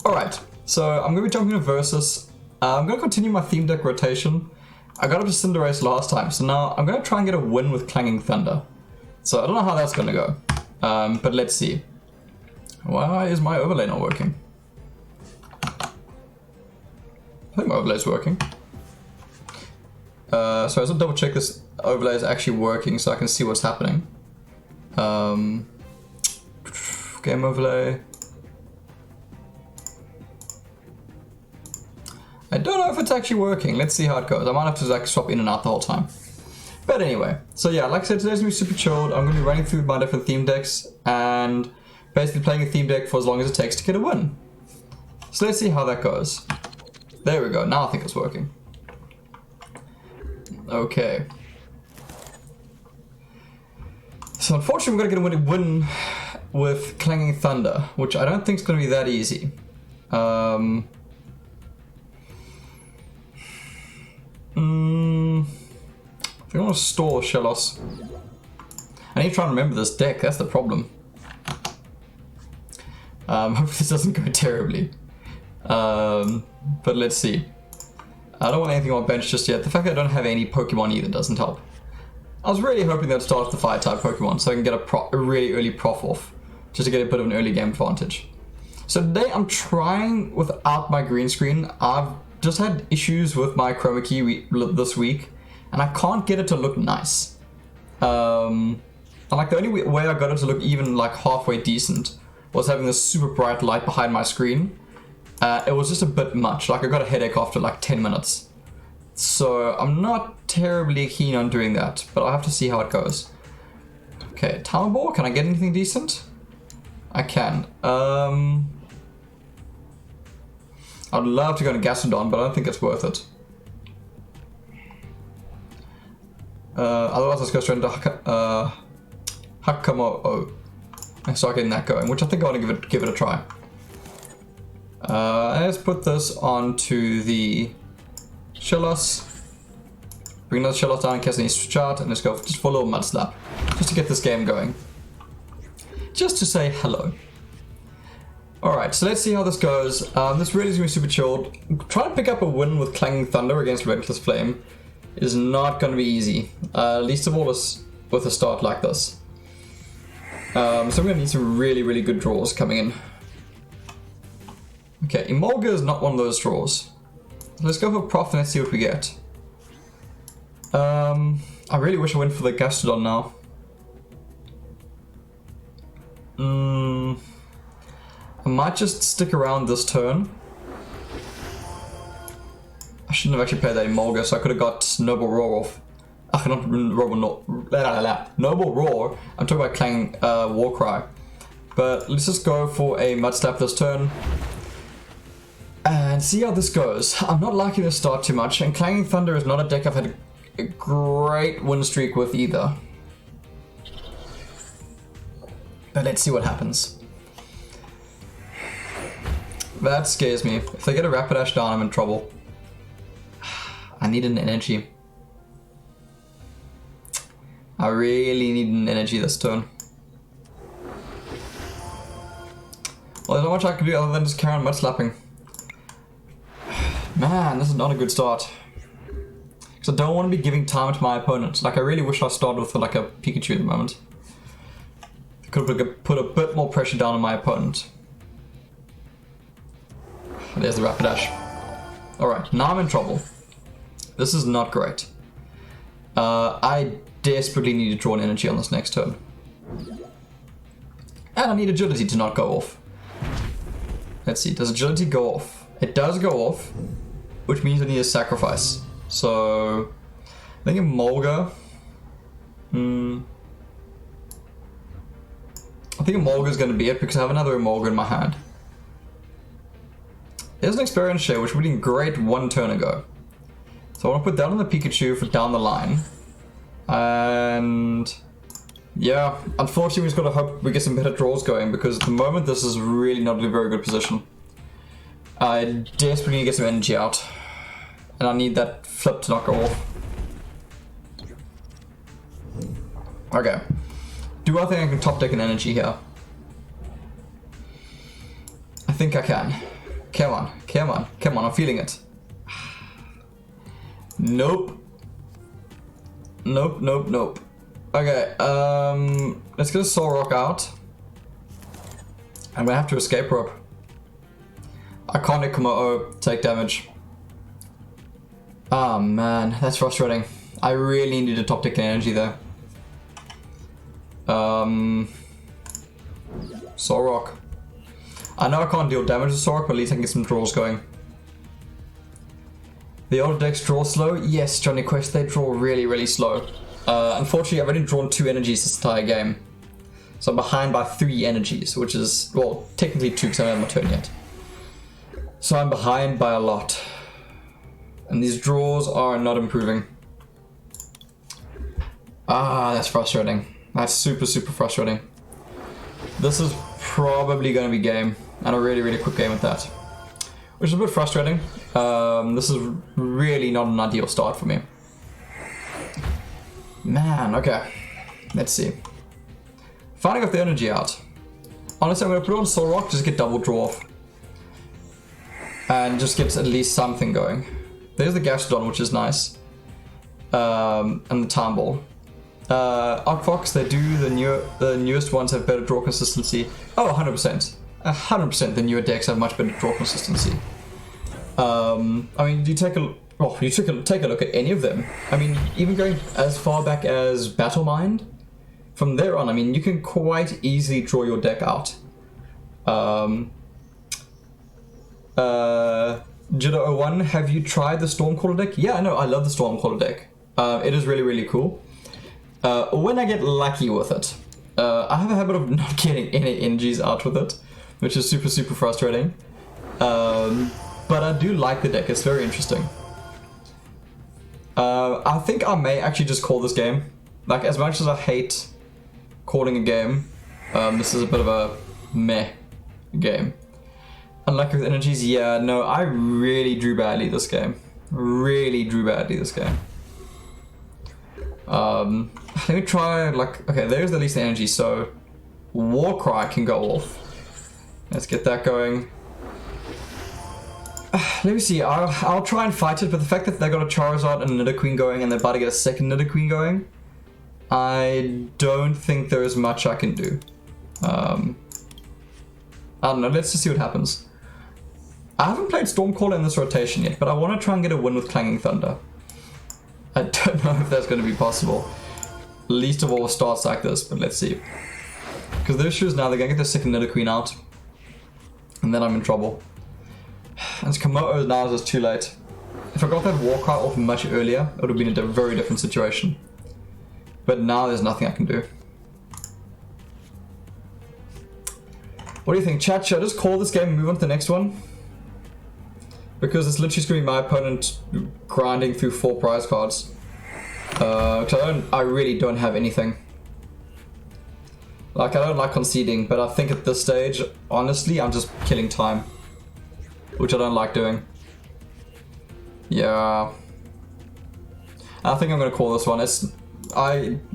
Alright, so I'm going to be jumping into Versus. I'm going to continue my theme deck rotation. I got up to Cinderace last time, so now I'm going to try and get a win with Clanging Thunder. So I don't know how that's going to go, but let's see. Why is my overlay not working? I think my overlay is working. So I just want to double check this overlay is actually working so I can see what's happening. Game overlay. I don't know if it's actually working. Let's see how it goes. I might have to like swap in and out the whole time. But anyway, so yeah, like I said, today's gonna be super chilled. I'm gonna be running through my different theme decks and basically playing a theme deck for as long as it takes to get a win. So let's see how that goes. There we go. Now I think it's working. Okay. So unfortunately, we're gonna get a win with Clanging Thunder, which I don't think is gonna be that easy. I think I want to store Shellos. I need to try and remember this deck, that's the problem. Hopefully this doesn't go terribly. But let's see. I don't want anything on bench just yet. The fact that I don't have any Pokemon either doesn't help. I was really hoping they'd start with the Fire-type Pokemon so I can get a really early Prof off. Just to get a bit of an early game advantage. So today I'm trying without my green screen. I've just had issues with my chroma key this week. And I can't get it to look nice. And like the only way I got it to look even like halfway decent was having this super bright light behind my screen. It was just a bit much. Like I got a headache after like 10 minutes. So I'm not terribly keen on doing that, but I'll have to see how it goes. Okay, Tower Ball, can I get anything decent? I can. I'd love to go to Gastrodon, but I don't think it's worth it. Otherwise, let's go straight into Hakamo and start getting that going, which I think I want to give it a try. Let's put this onto the Shellos. Bring another Shellos down in case I need to switch out, and let's go just for a little Mud Slap, just to get this game going. Just to say hello. Alright, so let's see how this goes. This really is going to be super chilled. Trying to pick up a win with Clanging Thunder against Reckless Flame is not going to be easy, least of all with a start like this. So I'm going to need some really good draws coming in. Okay, Emolga is not one of those draws. Let's go for Prof and let's see what we get. I really wish I went for the Gastrodon now. I might just stick around this turn. I shouldn't have actually played that Emolga, so I could have got Noble Roar off. Not Noble Roar. I'm talking about Clang Warcry. But let's just go for a Mud Slap this turn. And see how this goes. I'm not liking this start too much, and Clanging Thunder is not a deck I've had a great win streak with either. But let's see what happens. That scares me. If they get a Rapidash down, I'm in trouble. I need an energy. I really need an energy this turn. Well, there's not much I can do other than just carry on Mud Slapping. Man, this is not a good start. Because I don't want to be giving time to my opponent. Like, I really wish I started with like a Pikachu at the moment. I could have put a bit more pressure down on my opponent. There's the Rapidash. Alright, now I'm in trouble. This is not great. I desperately need to draw an energy on this next turn. And I need agility to not go off. Let's see, does agility go off? It does go off, which means I need a sacrifice. So, I think Emolga. I think Emolga is going to be it because I have another Emolga in my hand. There's an Experience Share, which would have been great one turn ago. So I want to put that on the Pikachu for down the line. And yeah, unfortunately we just got to hope we get some better draws going because at the moment this is really not a very good position. I desperately need to get some energy out. And I need that flip to not go off. Okay. Do I think I can top deck an energy here? I think I can. Come on, come on, come on, I'm feeling it. Nope. Nope, nope, nope. Okay, let's get a Soul Rock out. I'm gonna have to escape rope. I can't let Komodo take damage. Oh man, that's frustrating. I really needed top deck energy there. Soul Rock. I know I can't deal damage with Soul Rock, but at least I can get some draws going. The older decks draw slow? Yes, Johnny Quest, they draw really, really slow. Unfortunately, I've only drawn 2 energies this entire game. So I'm behind by 3 energies, which is, well, technically 2 because I haven't had my turn yet. So I'm behind by a lot. And these draws are not improving. Ah, that's frustrating. That's super, super frustrating. This is probably going to be game. And a really, really quick game at that. Which is a bit frustrating. This is really not an ideal start for me. Man, okay. Let's see. Finally got the energy out. Honestly, I'm going to put it on Soul Rock, just get double draw off. And just get at least something going. There's the Gastrodon, which is nice. And the Time Ball. Arcfox, they do, the newest ones have better draw consistency. Oh, 100%. 100% the newer decks have much better draw consistency. I mean, you take a look at any of them. I mean, even going as far back as Battle Mind, from there on, I mean, you can quite easily draw your deck out. Jitter01, have you tried the Stormcaller deck? Yeah, no, I love the Stormcaller deck. It is really, really cool. When I get lucky with it. I have a habit of not getting any energies out with it, which is super, super frustrating. But I do like the deck, it's very interesting. I think I may actually just call this game. Like, as much as I hate calling a game, this is a bit of a meh game. Unlike with energies, yeah, no, I really drew badly this game. Really drew badly this game. Let me try, like, okay, there's at least the energy, so Warcry can go off. Let's get that going. Let me see, I'll try and fight it, but the fact that they got a Charizard and a Nidoqueen going and they're about to get a second Nidoqueen going, I don't think there is much I can do. I don't know, let's just see what happens. I haven't played Stormcaller in this rotation yet, but I want to try and get a win with Clanging Thunder. I don't know if that's going to be possible. Least of all with starts like this, but let's see. Because the issue is now they're going to get their second Nidoqueen out. And then I'm in trouble. And Komodo now is just too late. If I got that Warcry off much earlier, it would have been a very different situation. But now there's nothing I can do. What do you think, chat? Should I just call this game and move on to the next one? Because it's literally going to be my opponent grinding through 4 prize cards. Because I really don't have anything. Like, I don't like conceding, but I think at this stage, honestly, I'm just killing time. Which I don't like doing. Yeah. I think I'm going to call this one.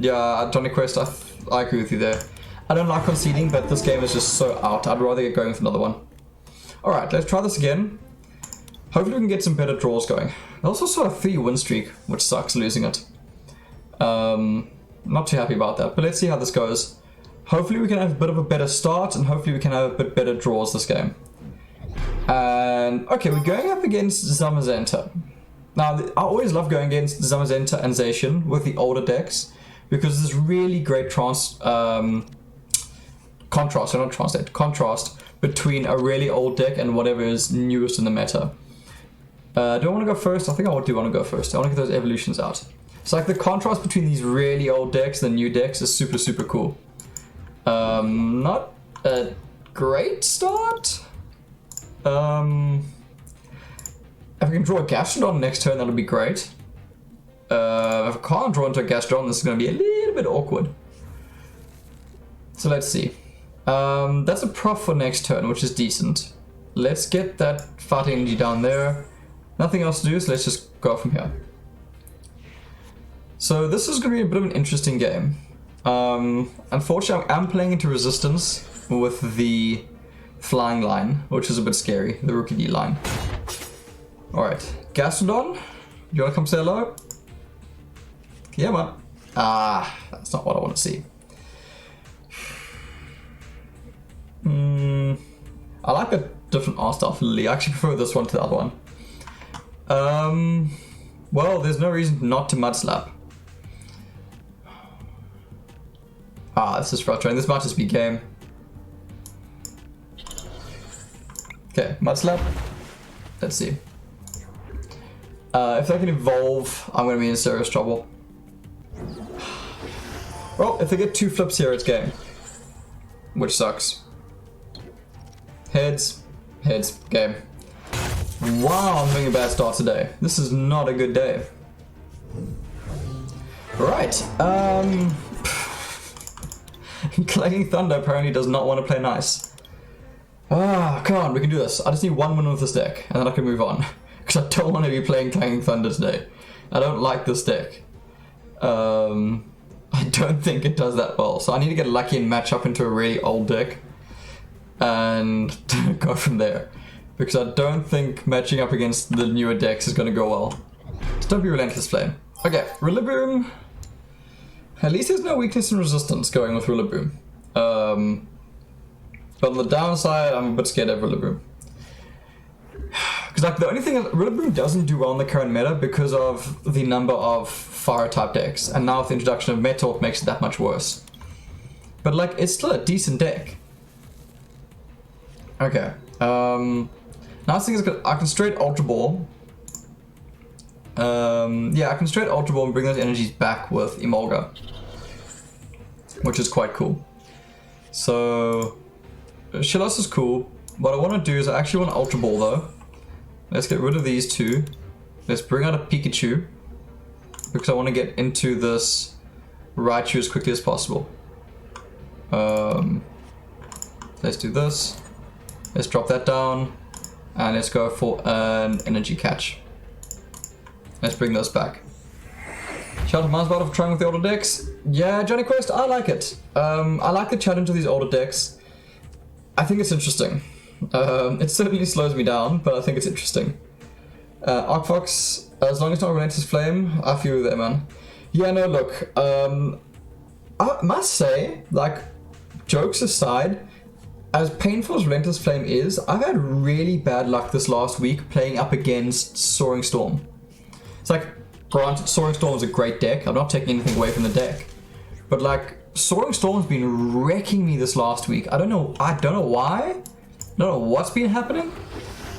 Johnny Quest, I agree with you there. I don't like conceding, but this game is just so out. I'd rather get going with another one. Alright, let's try this again. Hopefully we can get some better draws going. I also saw a 3-win streak, which sucks losing it. Not too happy about that, but let's see how this goes. Hopefully we can have a bit of a better start, and hopefully we can have a bit better draws this game. And, okay, we're going up against Zamazenta. Now, I always love going against Zamazenta and Zacian with the older decks, because there's really great contrast between a really old deck and whatever is newest in the meta. Do I want to go first? I think I do want to go first. I want to get those evolutions out. So like the contrast between these really old decks and the new decks is super, super cool. Not a great start. If I can draw a Gastrodon next turn, that'll be great. If I can't draw into a Gastrodon, this is going to be a little bit awkward. So let's see. That's a prof for next turn, which is decent. Let's get that fighting energy down there. Nothing else to do, so let's just go from here. So this is going to be a bit of an interesting game. Unfortunately, I'm playing into resistance with the flying line, which is a bit scary, the Rookie D line. Alright, Gastrodon, you wanna come say hello? Yeah, man. Ah, that's not what I want to see. I like a different art style for Lily. I actually prefer this one to the other one. Well, there's no reason not to Mud Slap. Ah, this is frustrating. This might just be game. Okay, Mud Slap. Let's see. If they can evolve, I'm going to be in serious trouble. Well, if they get 2 flips here, it's game. Which sucks. Heads, game. Wow, I'm having a bad start today. This is not a good day. Right, Clanging Thunder apparently does not want to play nice. Ah, come on, we can do this. I just need 1 win with this deck, and then I can move on. Because I don't want to be playing Clanging Thunder today. I don't like this deck. I don't think it does that well, so I need to get lucky and match up into a really old deck and go from there, because I don't think matching up against the newer decks is going to go well. Just don't be Relentless Flame. Okay, Rillaboom. At least there's no weakness and resistance going with Rillaboom. But on the downside, I'm a bit scared of Rillaboom. Because like the only thing Rillaboom doesn't do well in the current meta because of the number of fire type decks, and now with the introduction of Metal, it makes it that much worse. But like, it's still a decent deck. Okay. Now thing is, I can straight Ultra Ball. Yeah, I can straight Ultra Ball and bring those energies back with Emolga, which is quite cool. So Shellos is cool. What I want to do is I actually want to Ultra Ball though. Let's get rid of these 2. Let's bring out a Pikachu, because I want to get into this Raichu as quickly as possible. Let's do this. Let's drop that down. And let's go for an energy catch. Let's bring those back. Shout out to Mountainspyder for trying with the older decks. Yeah, Johnny Quest, I like it. I like the challenge of these older decks. I think it's interesting. It certainly slows me down, but I think it's interesting. Arcfox, as long as it's not Relentless Flame, I feel with it, man. Yeah, no, look, I must say, like, jokes aside, as painful as Relentless Flame is, I've had really bad luck this last week playing up against Soaring Storm. It's like, granted, Soaring Storm is a great deck, I'm not taking anything away from the deck, but like, Soaring Storm's been wrecking me this last week. I don't know why, I don't know what's been happening,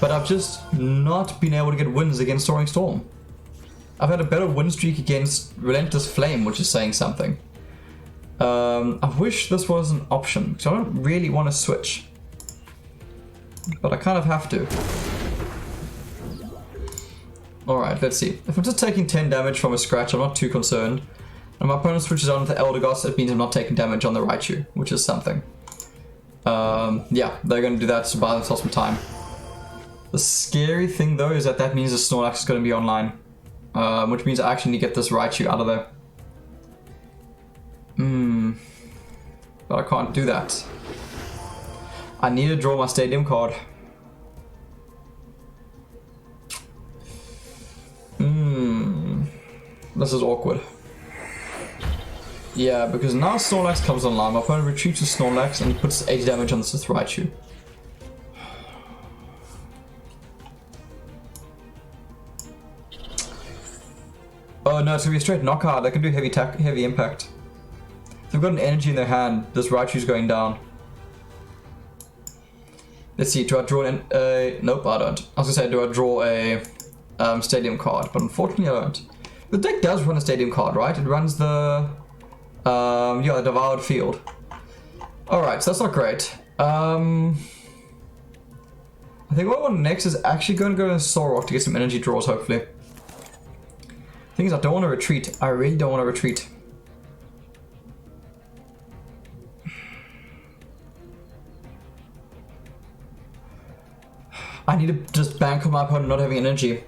but I've just not been able to get wins against Soaring Storm. I've had a better win streak against Relentless Flame, which is saying something. I wish this was an option, because I don't really want to switch. But I kind of have to. Alright, let's see. If I'm just taking 10 damage from a scratch, I'm not too concerned. And my opponent switches on to Eldegoss, it means I'm not taking damage on the Raichu, which is something. Yeah, they're going to do that to buy themselves some time. The scary thing though is that means the Snorlax is going to be online. Which means I actually need to get this Raichu out of there. But I can't do that. I need to draw my stadium card. This is awkward. Yeah, because now Snorlax comes online, my opponent retreats to Snorlax and puts 80 damage on this Raichu. Oh no, it's gonna be a straight knockout. They can do heavy impact. If they've got an energy in their hand, this Raichu's going down. Let's see, do I draw an... nope, I don't. I was gonna say, do I draw a stadium card? But unfortunately I don't. The deck does run a stadium card, right? It runs the... yeah, the Devoured Field. Alright, so that's not great. I think what I want next is actually going to go in Solrock to get some energy draws, hopefully. Thing is, I don't want to retreat. I really don't want to retreat. I need to just bank on my opponent not having energy.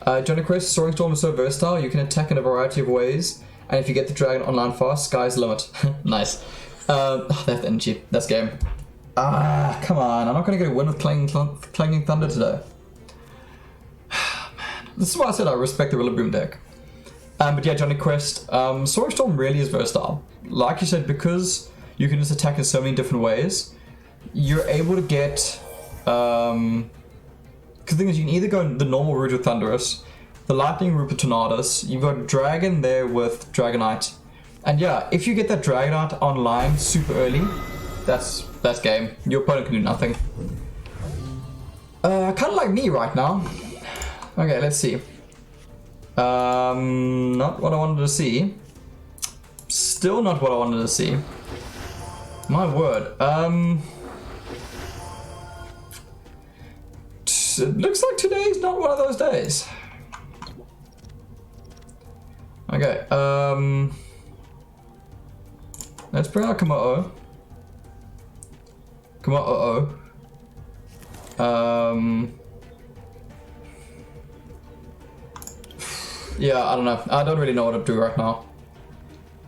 Johnny Quest, Soaring Storm is so versatile, you can attack in a variety of ways, and if you get the dragon online fast, sky's the limit. Nice. They have the energy. That's game. Ah, come on. I'm not going to get a win with Clanging Thunder today. This is why I said I respect the Rillaboom deck. But yeah, Johnny Quest, Soaring Storm really is versatile. Like you said, because you can just attack in so many different ways, you're able to get... because the thing is, you can either go the normal route with Thundurus, the lightning route with Tornadus, you've got Dragon there with Dragonite. And yeah, if you get that Dragonite online super early, that's game. Your opponent can do nothing. Kind of like me right now. Okay, let's see. Not what I wanted to see. Still not what I wanted to see. My word. It looks like today's not one of those days. Okay, let's bring out Komodo. Yeah, I don't know. I don't really know what to do right now.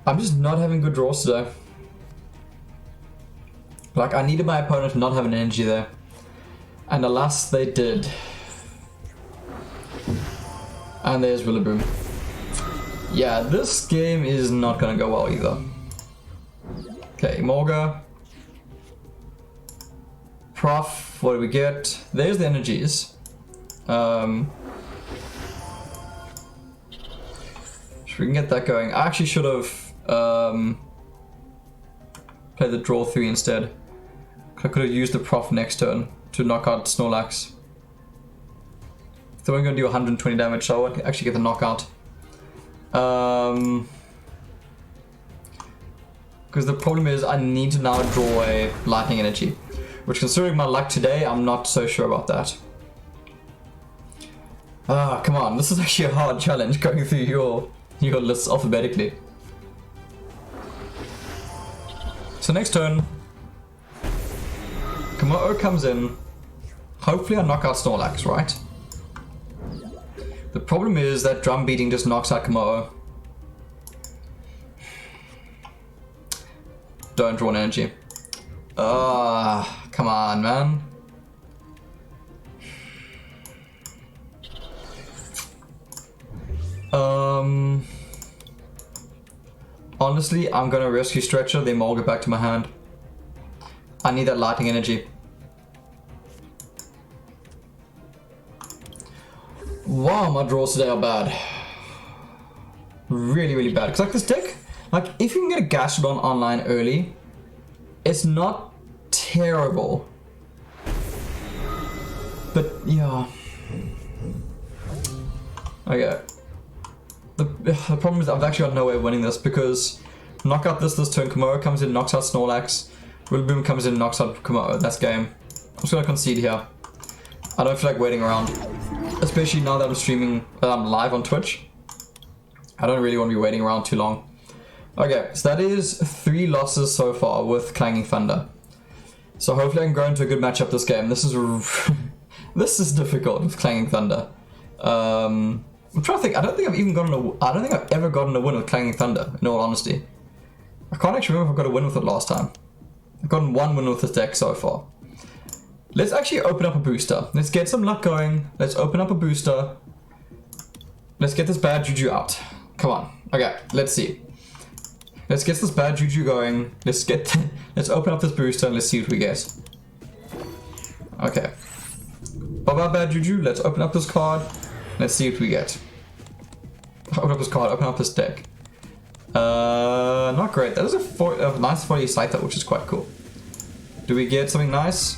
I'm just not having good draws today. Like, I needed my opponent to not have an energy there. And alas, they did. And there's Rillaboom. Yeah, this game is not gonna go well either. Okay, Morga. Prof, what do we get? There's the energies. So we can get that going. I actually should have played the draw 3 instead. I could have used the Prof next turn to knock out Snorlax. So I'm going to do 120 damage, so I won't actually get the knockout. Because the problem is I need to now draw a lightning energy, which, considering my luck today, I'm not so sure about that. Ah, come on, this is actually a hard challenge going through your lists alphabetically. So next turn, Komodo comes in. Hopefully I knock out Snorlax, right? The problem is that drum beating just knocks out Komodo. Don't draw an energy. Come on, man. Honestly, I'm gonna rescue Stretcher, then I'll get back to my hand. I need that lightning energy. Wow, my draws today are bad. Really, really bad. Because like this deck, like if you can get a Gastrodon online early, it's not terrible. But yeah. Okay. The problem is I've actually got no way of winning this, because knock out this turn, Komodo comes in, knocks out Snorlax, Rillaboom comes in, knocks out Komodo. That's game. I'm just gonna concede here. I don't feel like waiting around. Especially now that I'm streaming, I'm live on Twitch. I don't really want to be waiting around too long. Okay, so that is 3 losses so far with Clanging Thunder. So hopefully I can go into a good matchup this game. This is this is difficult with Clanging Thunder. I'm trying to think. I don't think I've ever gotten a win with Clanging Thunder, in all honesty. I can't actually remember if I got a win with it last time. I've gotten 1 win with this deck so far. Let's actually open up a booster. Let's get some luck going. Let's open up a booster. Let's get this bad juju out. Come on. Okay, let's see. Let's get this bad juju going. Let's open up this booster and let's see what we get. Okay. Bye-bye bad juju. Let's open up this card. Let's see what we get. Open up this card. Open up this deck. Not great. That is a nice 40 Scyther, which is quite cool. Do we get something nice?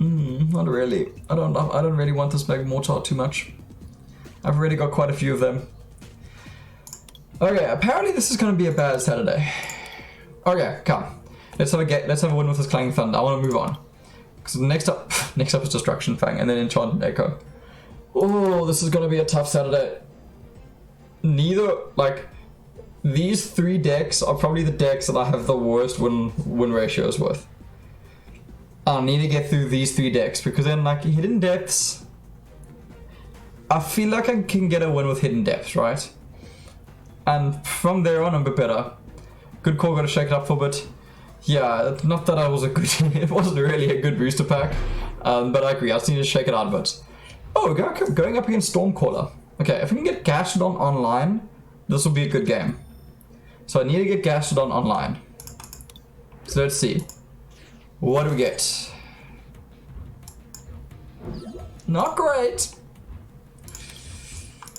Not really. I don't really want this Magmortar too much. I've already got quite a few of them. Okay, apparently this is gonna be a bad Saturday. Okay, come. Let's have a win with this Clanging Thunder. I want to move on. Because next up is Destruction Fang and then Enchanted Echo. Oh, this is gonna be a tough Saturday. These 3 decks are probably the decks that I have the worst win ratios with. I need to get through these 3 decks, because then like Hidden Depths, I feel like I can get a win with Hidden Depths, right? And from there on I'm a bit better. Good call, gotta shake it up for a bit. Yeah, not that I was a good, it wasn't really a good booster pack, but I agree, I just need to shake it out a bit. Oh, going up against Stormcaller. Okay, if we can get Gastrodon online, this will be a good game. So I need to get Gastrodon online. So let's see. What do we get? Not great.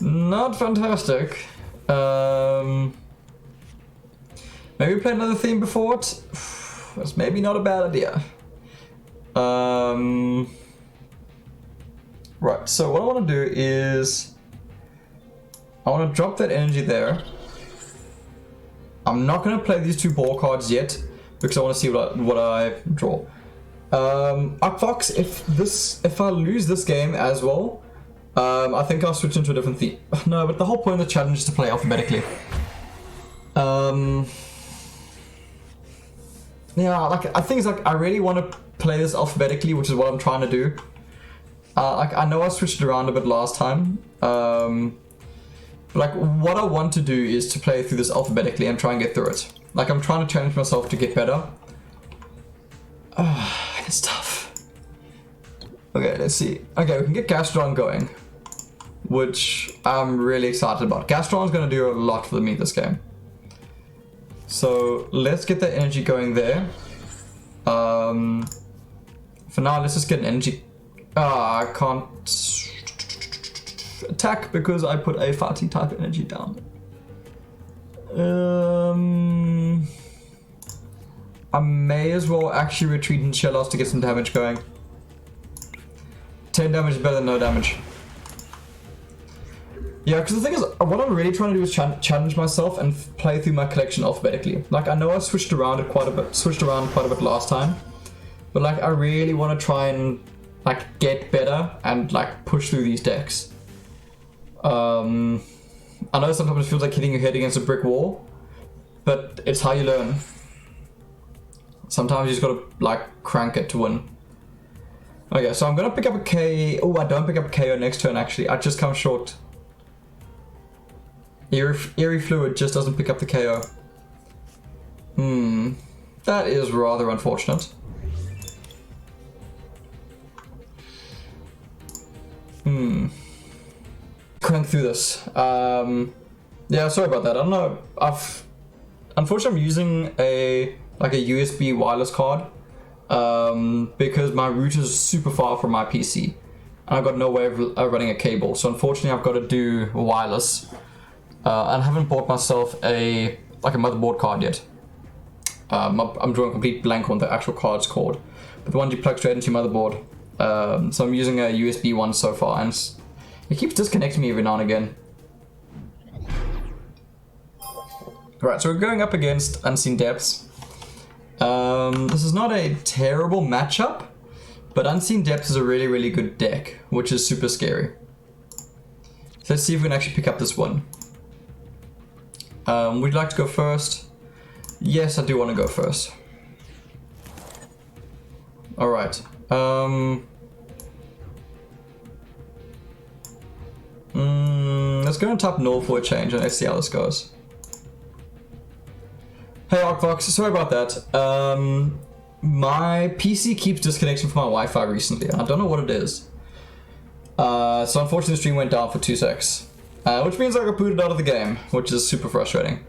Not fantastic. Maybe play another theme before it? That's maybe not a bad idea. Right, so what I want to do is I want to drop that energy there. I'm not going to play these 2 ball cards yet because I want to see what I draw. Upfox, if I lose this game as well, I think I'll switch into a different theme. No, but the whole point of the challenge is to play alphabetically. Yeah, like I think it's like I really want to play this alphabetically, which is what I'm trying to do. Like I know I switched it around a bit last time. Like what I want to do is to play through this alphabetically and try and get through it. Like I'm trying to challenge myself to get better. It's tough. Okay, let's see. Okay, we can get Gastrodon going, which I'm really excited about. Gastrodon's going to do a lot for me this game. So let's get that energy going there. For now, let's just get an energy. I can't attack because I put a fighting type energy down. I may as well actually retreat in Shellos to get some damage going. 10 damage is better than no damage. Yeah, because the thing is, what I'm really trying to do is challenge myself and play through my collection alphabetically. Like, I know I switched around quite a bit last time, but like, I really want to try and like get better and like push through these decks. I know sometimes it feels like hitting your head against a brick wall, but it's how you learn. Sometimes you just gotta like crank it to win. Okay, so I'm gonna pick up a K. Oh, I don't pick up a KO next turn actually. I just come short. Eerie Fluid just doesn't pick up the KO. That is rather unfortunate. Crank through this. Yeah, sorry about that. I don't know. Unfortunately, I'm using a USB wireless card because my router is super far from my PC, and I've got no way of running a cable. So unfortunately, I've got to do wireless. And I haven't bought myself a motherboard card yet. I'm drawing a complete blank on the actual card's called, but the one you plug straight into your motherboard. So I'm using a USB one so far, and it keeps disconnecting me every now and again. Right, so we're going up against Unseen Depths. This is not a terrible matchup, but Unseen Depths is a really, really good deck, which is super scary. So let's see if we can actually pick up this one. Would you like to go first? Yes, I do want to go first. Alright. Let's go and tap null for a change and let's see how this goes. Hey Arcfox, sorry about that. My PC keeps disconnecting from my Wi-Fi recently, and I don't know what it is. So unfortunately the stream went down for 2 secs. Which means I got booted out of the game, which is super frustrating.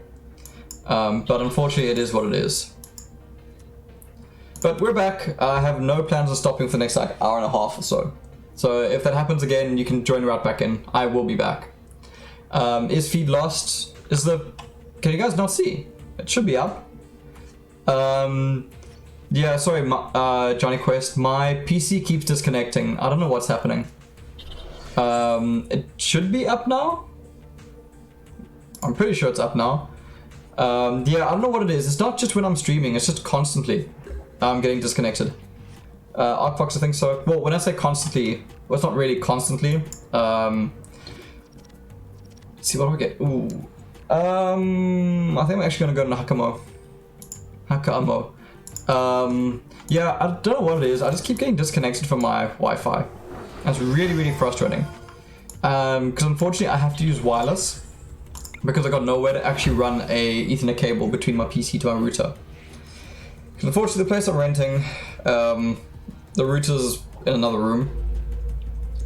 But unfortunately it is what it is. But we're back. I have no plans of stopping for the next like hour and a half or so. So if that happens again, you can join right back in. I will be back. Is feed lost? Can you guys not see? It should be up. Yeah, sorry, Johnny Quest. My PC keeps disconnecting. I don't know what's happening. It should be up now. I'm pretty sure it's up now. Yeah, I don't know what it is. It's not just when I'm streaming, it's just constantly I'm getting disconnected. Arcfox, I think so. Well, when I say constantly, well, it's not really constantly. Let's see, what do we get? Ooh. I think I'm actually gonna go to Hakamo. Yeah, I don't know what it is. I just keep getting disconnected from my Wi-Fi. That's really, really frustrating. Because unfortunately I have to use wireless because I got nowhere to actually run a Ethernet cable between my PC to my router. Unfortunately, the place I'm renting, the router's in another room.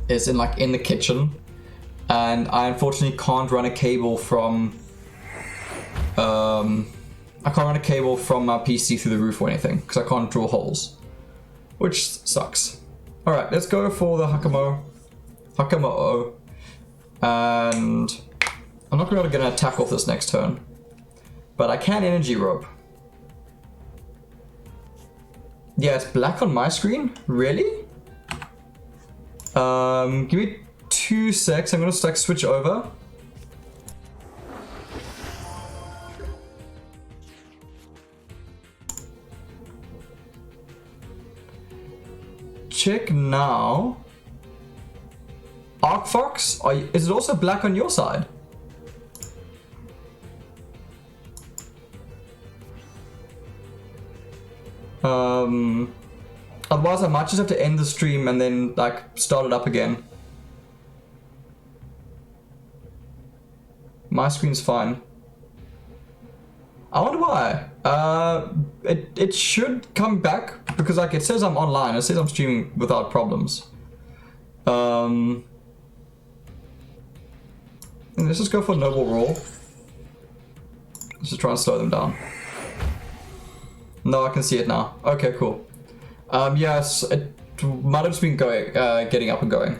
It's in the kitchen, and I unfortunately can't run a cable from. I can't run a cable from my PC through the roof or anything because I can't drill holes, which sucks. All right, let's go for the Hakamo-o, and I'm not going to get an attack off this next turn, but I can energy rope. Yeah, it's black on my screen. Really? Give me 2 secs. I'm going to switch over. Check now. Arcfox, is it also black on your side? Otherwise I might just have to end the stream and then start it up again. My screen's fine. I wonder why. It should come back because it says I'm online. It says I'm streaming without problems. Let's just go for Noble Roar. Let's just try and slow them down. No, I can see it now. Okay, cool. Yes, it might have just been getting up and going.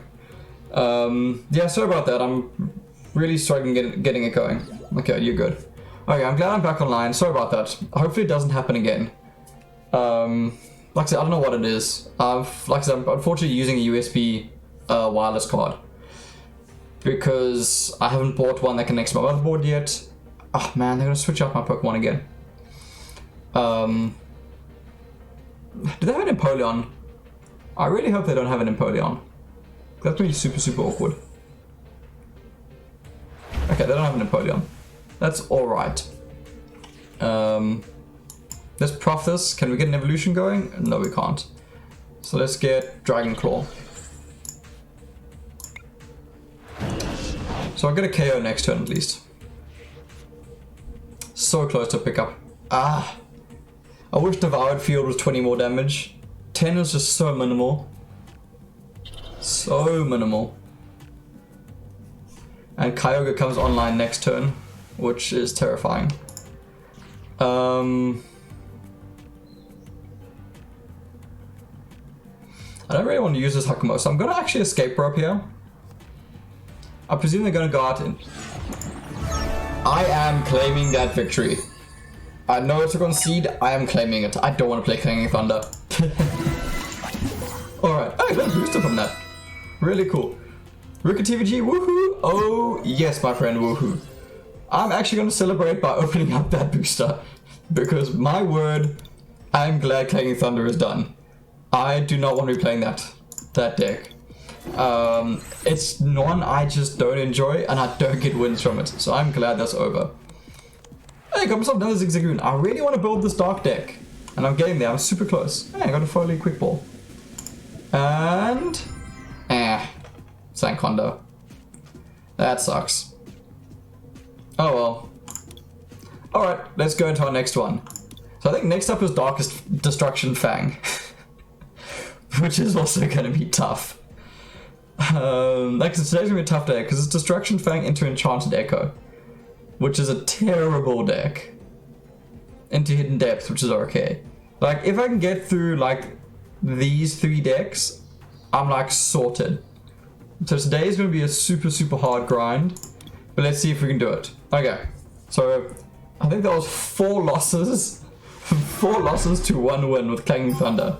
Yeah, sorry about that. I'm really struggling getting it going. Okay, you're good. Okay, I'm glad I'm back online. Sorry about that. Hopefully it doesn't happen again. Like I said, I don't know what it is. Like I said, I'm unfortunately using a USB wireless card because I haven't bought one that connects to my motherboard yet. Oh man, they're gonna switch out my Pokemon again. Do they have an Empoleon? I really hope they don't have an Empoleon. That's gonna be super, super awkward. Okay, they don't have an Empoleon. That's alright. Let's prof this. Can we get an evolution going? No, we can't. So let's get Dragon Claw. So I'll get a KO next turn at least. So close to pick up. Ah! I wish Devoured Field was 20 more damage. 10 is just so minimal. So minimal. And Kyogre comes online next turn, which is terrifying. I don't really want to use this Hakamo, so I'm going to actually escape rope here. I presume they're going to go out and... I am claiming that victory. I know it's a concede, I am claiming it. I don't want to play Clanging Thunder. Alright, I got a booster from that. Really cool. Rookie TVG, woohoo! Oh, yes, my friend, woohoo. I'm actually going to celebrate by opening up that booster. Because, my word, I'm glad Clanging Thunder is done. I do not want to be playing that deck. It's one I just don't enjoy, and I don't get wins from it. So I'm glad that's over. Hey, I got myself another Zigzagoon. I really want to build this dark deck. And I'm getting there, I'm super close. Hey, I got a Foley Quick Ball. And... Sankondo. That sucks. Oh well. Alright, let's go into our next one. So I think next up is Darkest Destruction Fang. Which is also going to be tough. Today's going to be a tough day because it's Destruction Fang into Enchanted Echo. Which is a terrible deck. Into Hidden Depths, which is okay. If I can get through, these 3 decks, I'm, sorted. So today is going to be a super, super hard grind. But let's see if we can do it. Okay. So, I think that was 4 losses. 4 losses to 1 win with Clanging Thunder.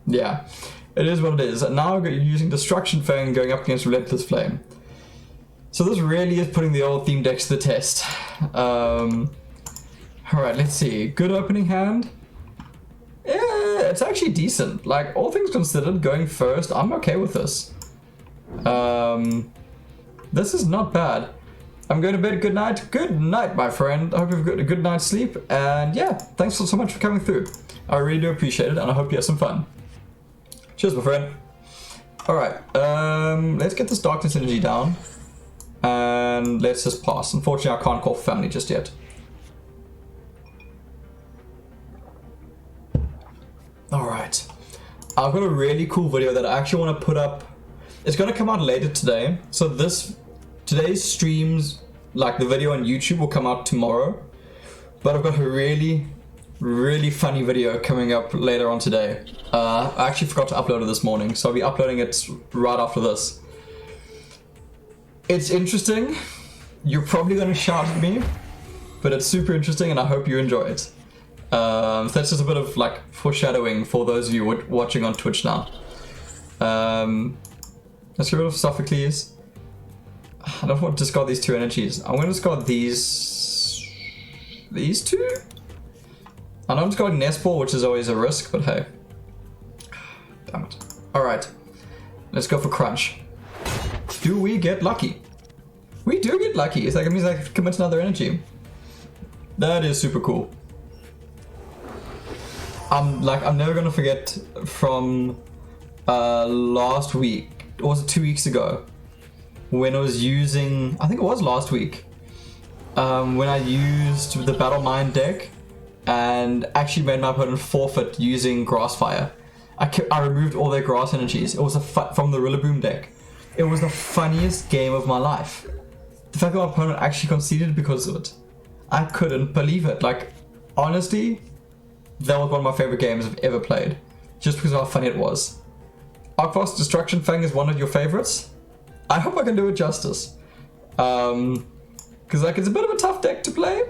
Yeah. It is what it is. And now we're using Destruction Fang going up against Relentless Flame. So this really is putting the old theme decks to the test. Alright, let's see. Good opening hand. Yeah, it's actually decent. All things considered, going first, I'm okay with this. This is not bad. I'm going to bed. Good night. Good night, my friend. I hope you've got a good night's sleep. And yeah, thanks so much for coming through. I really do appreciate it, and I hope you have some fun. Cheers, my friend. Alright, let's get this Darkness Energy down. And let's just pass. Unfortunately, I can't call for family just yet. Alright. I've got a really cool video that I actually want to put up. It's going to come out later today. So today's streams, like the video on YouTube, will come out tomorrow. But I've got a really funny video coming up later on today. I actually forgot to upload it this morning, so I'll be uploading it right after this. It's interesting. You're probably going to shout at me, but it's super interesting and I hope you enjoy it. So that's just a bit of like foreshadowing for those of you watching on Twitch now. Let's get rid of Sophocles. I don't want to discard these two energies. I'm going to discard these two? I know I'm discarding Nestball, which is always a risk, but hey. Damn it. Alright. Let's go for Crunch. Do we get lucky? We do get lucky. It's like, it means I can commit another energy. That is super cool. I'm never gonna forget from last week, or was it 2 weeks ago, when I was using, I think it was last week, when I used the Battle Mind deck and actually made my opponent forfeit using Grass Fire. I removed all their grass energies. It was from the Rillaboom deck. It was the funniest game of my life. The fact that my opponent actually conceded because of it. I couldn't believe it. Like, honestly, that was one of my favorite games I've ever played. Just because of how funny it was. Arcfrost Destruction Fang is one of your favorites. I hope I can do it justice. Because like, it's a bit of a tough deck to play.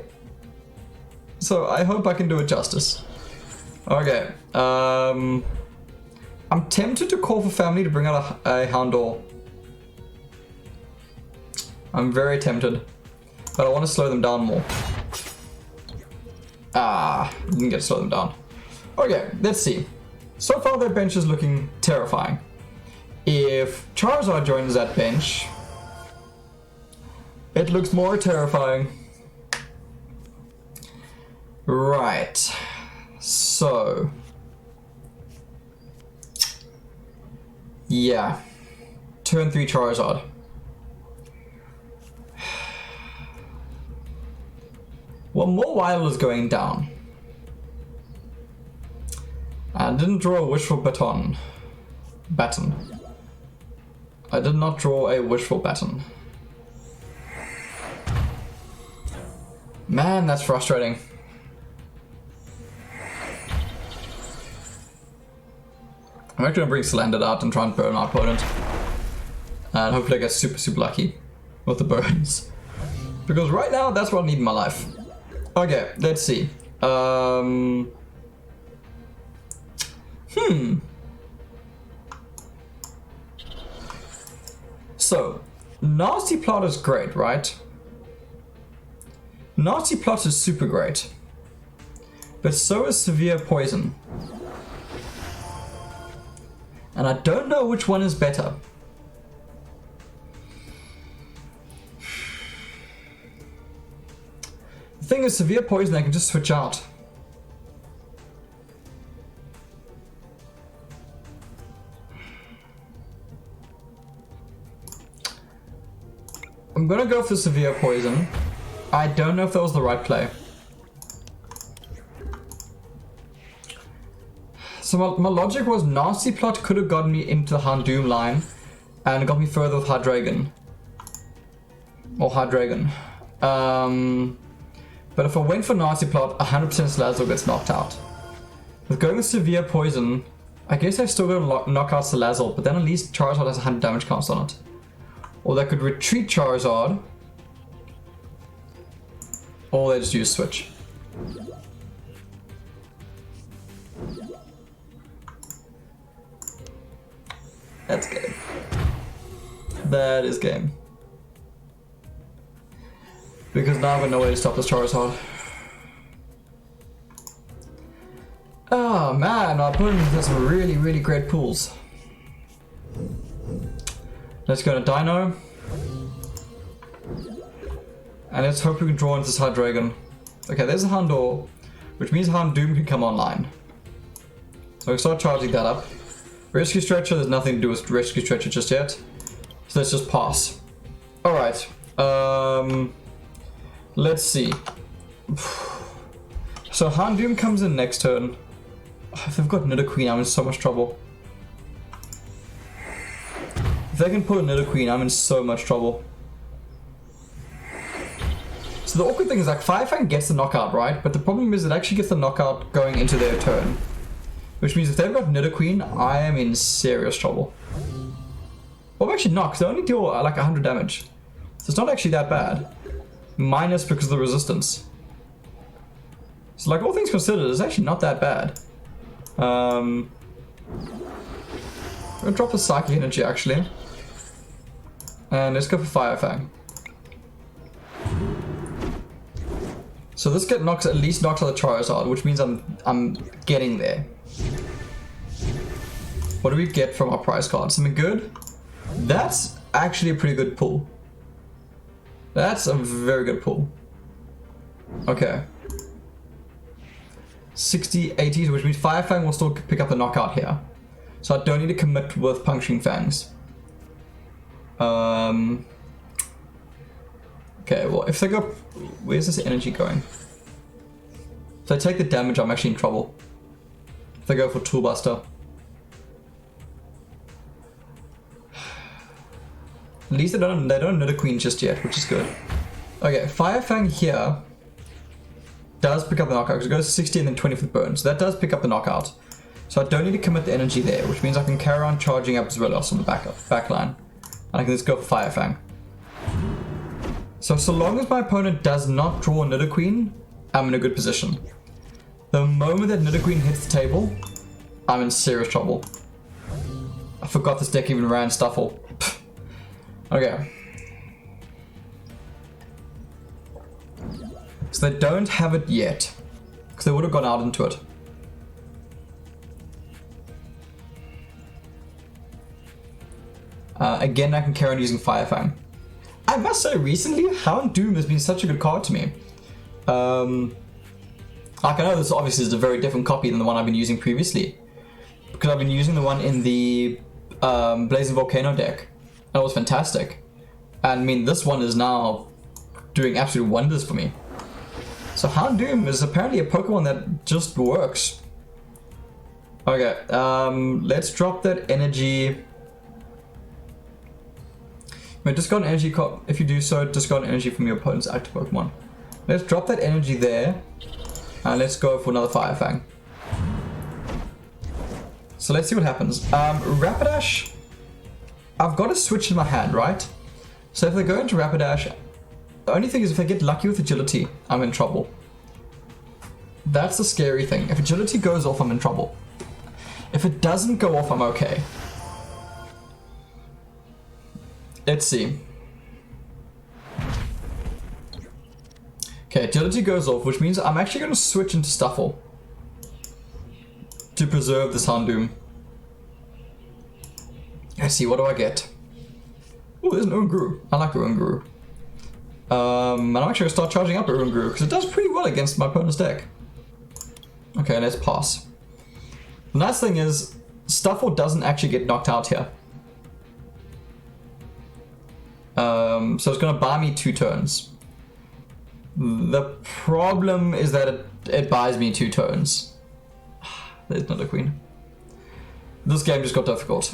So I hope I can do it justice. Okay. I'm tempted to call for family to bring out a Houndour. I'm very tempted. But I want to slow them down more. Didn't get to slow them down. Okay, let's see. So far their bench is looking terrifying. If Charizard joins that bench, it looks more terrifying. Right. So. Yeah. Turn 3 Charizard. Well, more Wild is going down. I didn't draw a wishful baton. I did not draw a wishful baton. Man, that's frustrating. I'm actually gonna bring Slandered out and try and burn our opponent. And hopefully I get super lucky with the burns. Because right now, that's what I need in my life. Okay, let's see. So, Nasty Plot is great, right? Nasty Plot is super great. But so is Severe Poison. And I don't know which one is better. The thing is, Severe Poison I can just switch out. I'm gonna go for Severe Poison. I don't know if that was the right play. So my logic was Nasty Plot could have gotten me into the Houndoom line and got me further with Hydreigon. Or Hydreigon. But if I went for Nasty Plot, 100% Salazzle gets knocked out. With going with Severe Poison, I guess I still gonna knock out Salazzle, but then at least Charizard has 100 damage counts on it. Or they could retreat Charizard. Or they just use Switch. That's game. That is game. Because now I've got no way to stop this Charizard. Oh man, our opponent has some really great pools. Let's go to Dino. And let's hope we can draw into this Hydreigon. Okay, there's a Houndour, which means Houndoom can come online. So we start charging that up. Rescue Stretcher, there's nothing to do with Rescue Stretcher just yet. So let's just pass. Alright. Let's see. So Houndoom comes in next turn. If they've got Nidoqueen, I'm in so much trouble. If they can pull a Nidoqueen, I'm in so much trouble. So the awkward thing is like Fang gets the knockout, right? But the problem is it actually gets the knockout going into their turn. Which means if they've got Nidoqueen, I am in serious trouble. Well, actually not, because they only deal like 100 damage. So it's not actually that bad. Minus because of the resistance. So like all things considered, it's actually not that bad. I'm gonna drop the Psychic Energy actually. And let's go for Fang. So this knocks at least out the Charizard, which means I'm getting there. What do we get from our prize card? Something good? That's actually a pretty good pull. That's a very good pull. Okay. 60, 80, which means Fang will still pick up the knockout here. So I don't need to commit with Puncturing Fangs. Okay, well, if they go... Where's this energy going? If I take the damage, I'm actually in trouble. If they go for Tool Buster. At least they don't Nidoqueen just yet, which is good. Okay, Fang here does pick up the knockout, because it goes 60 and then 20 for the burn. So that does pick up the knockout. So I don't need to commit the energy there, which means I can carry on charging up as well on the back line. And I can just go for Fang. So long as my opponent does not draw a Nidoqueen, I'm in a good position. The moment that Nidoqueen hits the table, I'm in serious trouble. I forgot this deck even ran Stuffle. Okay. So they don't have it yet, because they would have gone out into it. Again, I can carry on using Fang. I must say, recently, Houndoom has been such a good card to me. Like, I know this obviously is a very different copy than the one I've been using previously, because I've been using the one in the Blazing Volcano deck. That was fantastic. And I mean, this one is now doing absolute wonders for me. So Houndoom is apparently a Pokemon that just works. Okay, let's drop that energy. Wait, discard energy. If you do so, discard energy from your opponent's active Pokemon. Let's drop that energy there, and let's go for another Fang. So let's see what happens. Rapidash. I've got a switch in my hand, right? So if they go into Rapidash, the only thing is if I get lucky with Agility, I'm in trouble. That's the scary thing. If Agility goes off, I'm in trouble. If it doesn't go off, I'm okay. Let's see. Okay, Agility goes off, which means I'm actually going to switch into Stuffle to preserve this Houndoom. Let's see, what do I get? Oh, there's an Urunguru. I like Urunguru. And I'm actually going to start charging up Urunguru, because it does pretty well against my opponent's deck. Okay, let's pass. The nice thing is, Stuffle doesn't actually get knocked out here. So it's going to buy me 2 turns. The problem is that it buys me 2 turns. There's not a queen. This game just got difficult.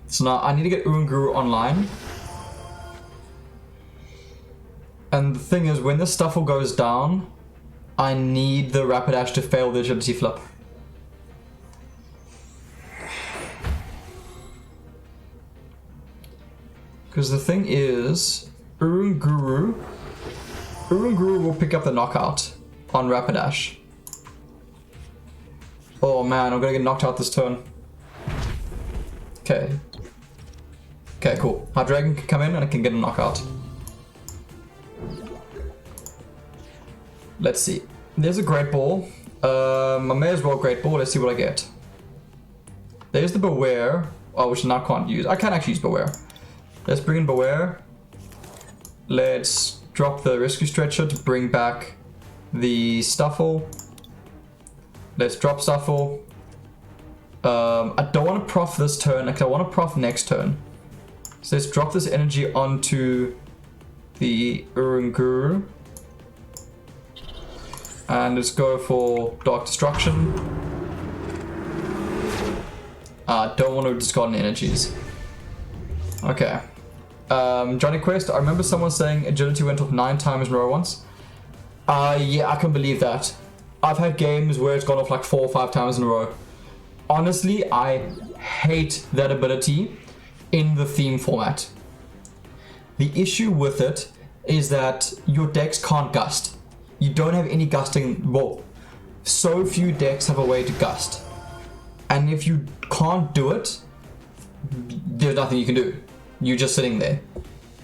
So now I need to get Urunguru online. And the thing is, when the Stuffle goes down, I need the Rapidash to fail the Agility flip. Because the thing is, Urunguru will pick up the knockout on Rapidash. Oh man, I'm gonna get knocked out this turn. Okay. Okay, cool. Hydreigon can come in and I can get a knockout. Let's see. There's a Great Ball. I may as well Great Ball. Let's see what I get. There's the Beware. Oh, which I now can't use. I can actually use Beware. Let's bring in Beware. Let's drop the Rescue Stretcher to bring back the Stuffle. Let's drop Stuffle. I don't want to prof this turn, because I want to prof next turn. So let's drop this energy onto the Urunguru. And let's go for Dark Destruction. Don't want to discard any energies. Okay. Johnny Quest, I remember someone saying agility went up 9 times in a row once. Yeah, I can believe that. I've had games where it's gone off like 4 or 5 times in a row. Honestly, I hate that ability in the theme format. The issue with it is that your decks can't gust. You don't have any gusting. Well, so few decks have a way to gust. And if you can't do it, there's nothing you can do. You're just sitting there.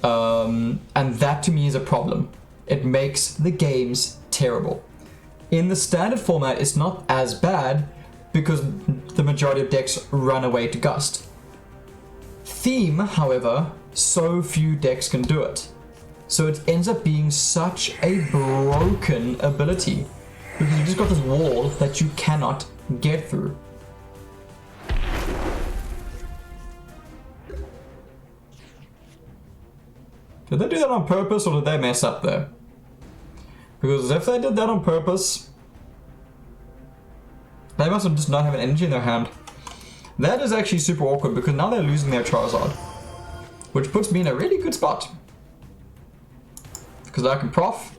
And that to me is a problem. It makes the games terrible. In the standard format, it's not as bad because the majority of decks run away to gust. Theme, however, so few decks can do it. So it ends up being such a broken ability because you've just got this wall that you cannot get through. Did they do that on purpose or did they mess up there? Because if they did that on purpose, they must have just not have an energy in their hand. That is actually super awkward because now they're losing their Charizard, which puts me in a really good spot. Because I can prof.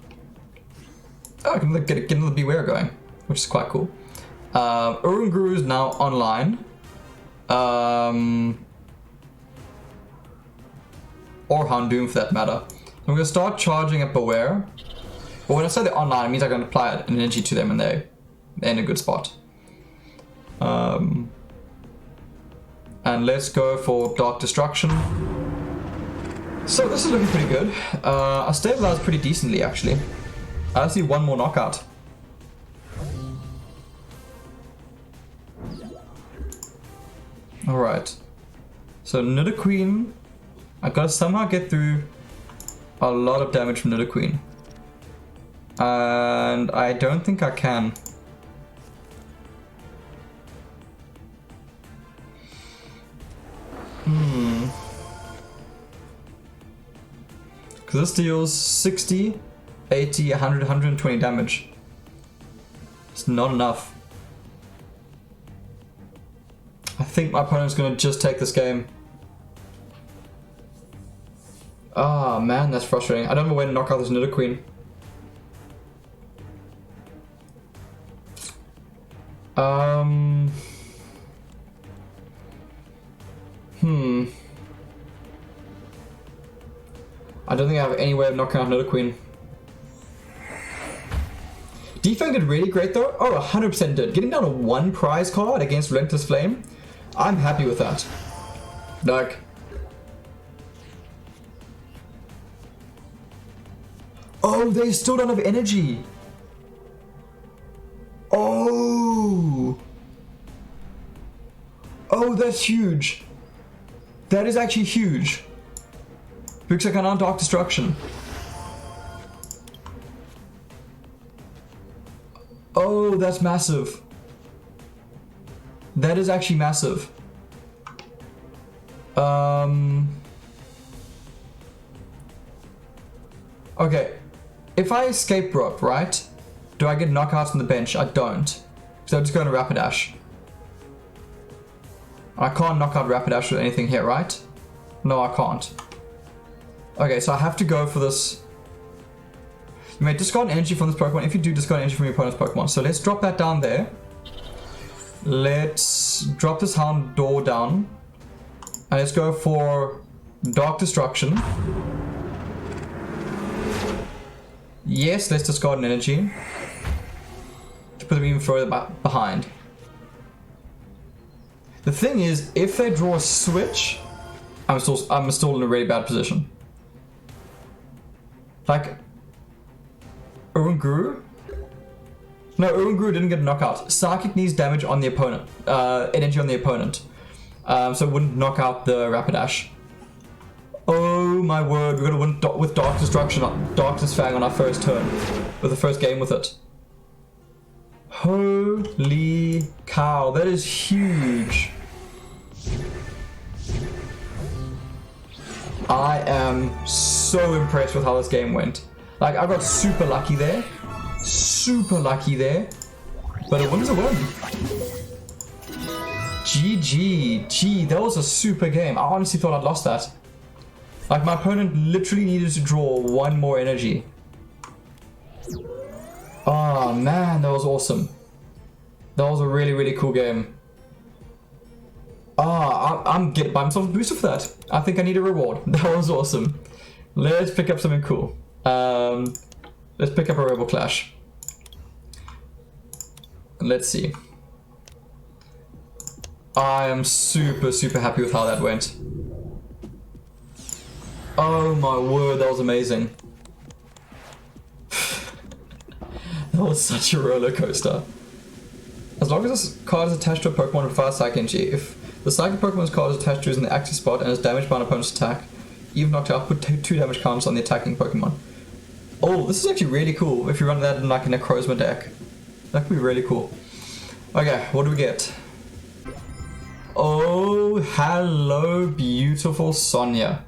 Oh, I can get another Beware going, which is quite cool. Urunguru is now online. Or Houndoom for that matter. I'm going to start charging at Beware. But when I say they're online, it means I can apply an energy to them and they're in a good spot. And let's go for Dark Destruction. So this is looking pretty good. I stabilized pretty decently actually. I see one more knockout. Alright. So Nidoqueen. I gotta somehow get through a lot of damage from Nidoqueen. And I don't think I can. Because this deals 60, 80, 100, 120 damage. It's not enough. I think my opponent's gonna just take this game. Ah, man, that's frustrating. I don't know when to knock out this Nidoqueen. I don't think I have any way of knocking out Nidoqueen. Defang did really great though. Oh, 100% did. Getting down to 1 prize card against Relentless Flame. I'm happy with that. Like... Oh, they still don't have energy. Oh. Oh, that's huge. That is actually huge. Because I can on Dark Destruction. Oh, that's massive. That is actually massive. Okay. If I escape rope, right? Do I get knockouts on the bench? I don't. So I'm just going to Rapidash. I can't knock out Rapidash or anything here, right? No, I can't. Okay, so I have to go for this. You may discard energy from this Pokemon if you do discard energy from your opponent's Pokemon. So let's drop that down there. Let's drop this Houndour down. And let's go for Dark Destruction. Yes, let's discard an energy. To put them even further behind. The thing is, if they draw a switch, I'm still in a really bad position. Like, Urunguru? No, Urunguru didn't get a knockout. Psychic needs damage on the opponent, energy on the opponent. So it wouldn't knock out the Rapidash. Oh my word, we're gonna win with Dark Destruction, Darkness Fang on our first turn. With the first game with it. Holy cow, that is huge. I am so impressed with how this game went. Like, I got super lucky there. Super lucky there. But a win is a win. GG. Gee, that was a super game. I honestly thought I'd lost that. Like, my opponent literally needed to draw one more energy. Oh, man, that was awesome. That was a really, really cool game. I'm getting by myself a booster for that. I think I need a reward. That was awesome. Let's pick up something cool. Let's pick up a Rebel Clash. Let's see. I am super, super happy with how that went. Oh my word, that was amazing. That was such a roller coaster. As long as this card is attached to a Pokemon with 5 Psychic Energy, if the Psychic Pokemon's card is attached to is in the active spot and is damaged by an opponent's attack, even knocked out, put 2 damage counters on the attacking Pokemon. Oh, this is actually really cool if you run that in like a Necrozma deck. That could be really cool. Okay, what do we get? Oh, hello, beautiful Sonia.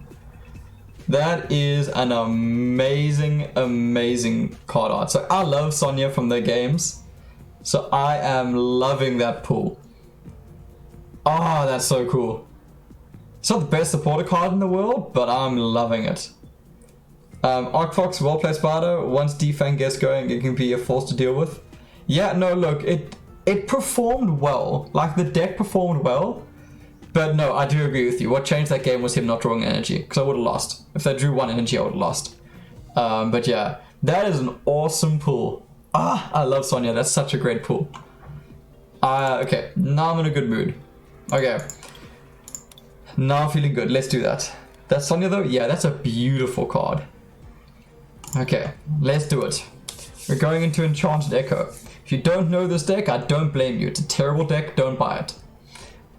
That is an amazing, amazing card art. So I love Sonia from the games. So I am loving that pull. Oh, that's so cool. It's not the best supporter card in the world, but I'm loving it. Arcfox, well-played Spider. Once Fang gets going, it can be a force to deal with. Yeah, no, look, it performed well. Like, the deck performed well. But no, I do agree with you. What changed that game was him not drawing energy, because I would have lost. If they drew 1 energy, I would have lost. But yeah, that is an awesome pull. I love Sonia. That's such a great pull. Okay, now I'm in a good mood. Okay. Now I'm feeling good. Let's do that. That's Sonia though? Yeah, that's a beautiful card. Okay, let's do it. We're going into Enchanted Echo. If you don't know this deck, I don't blame you. It's a terrible deck. Don't buy it.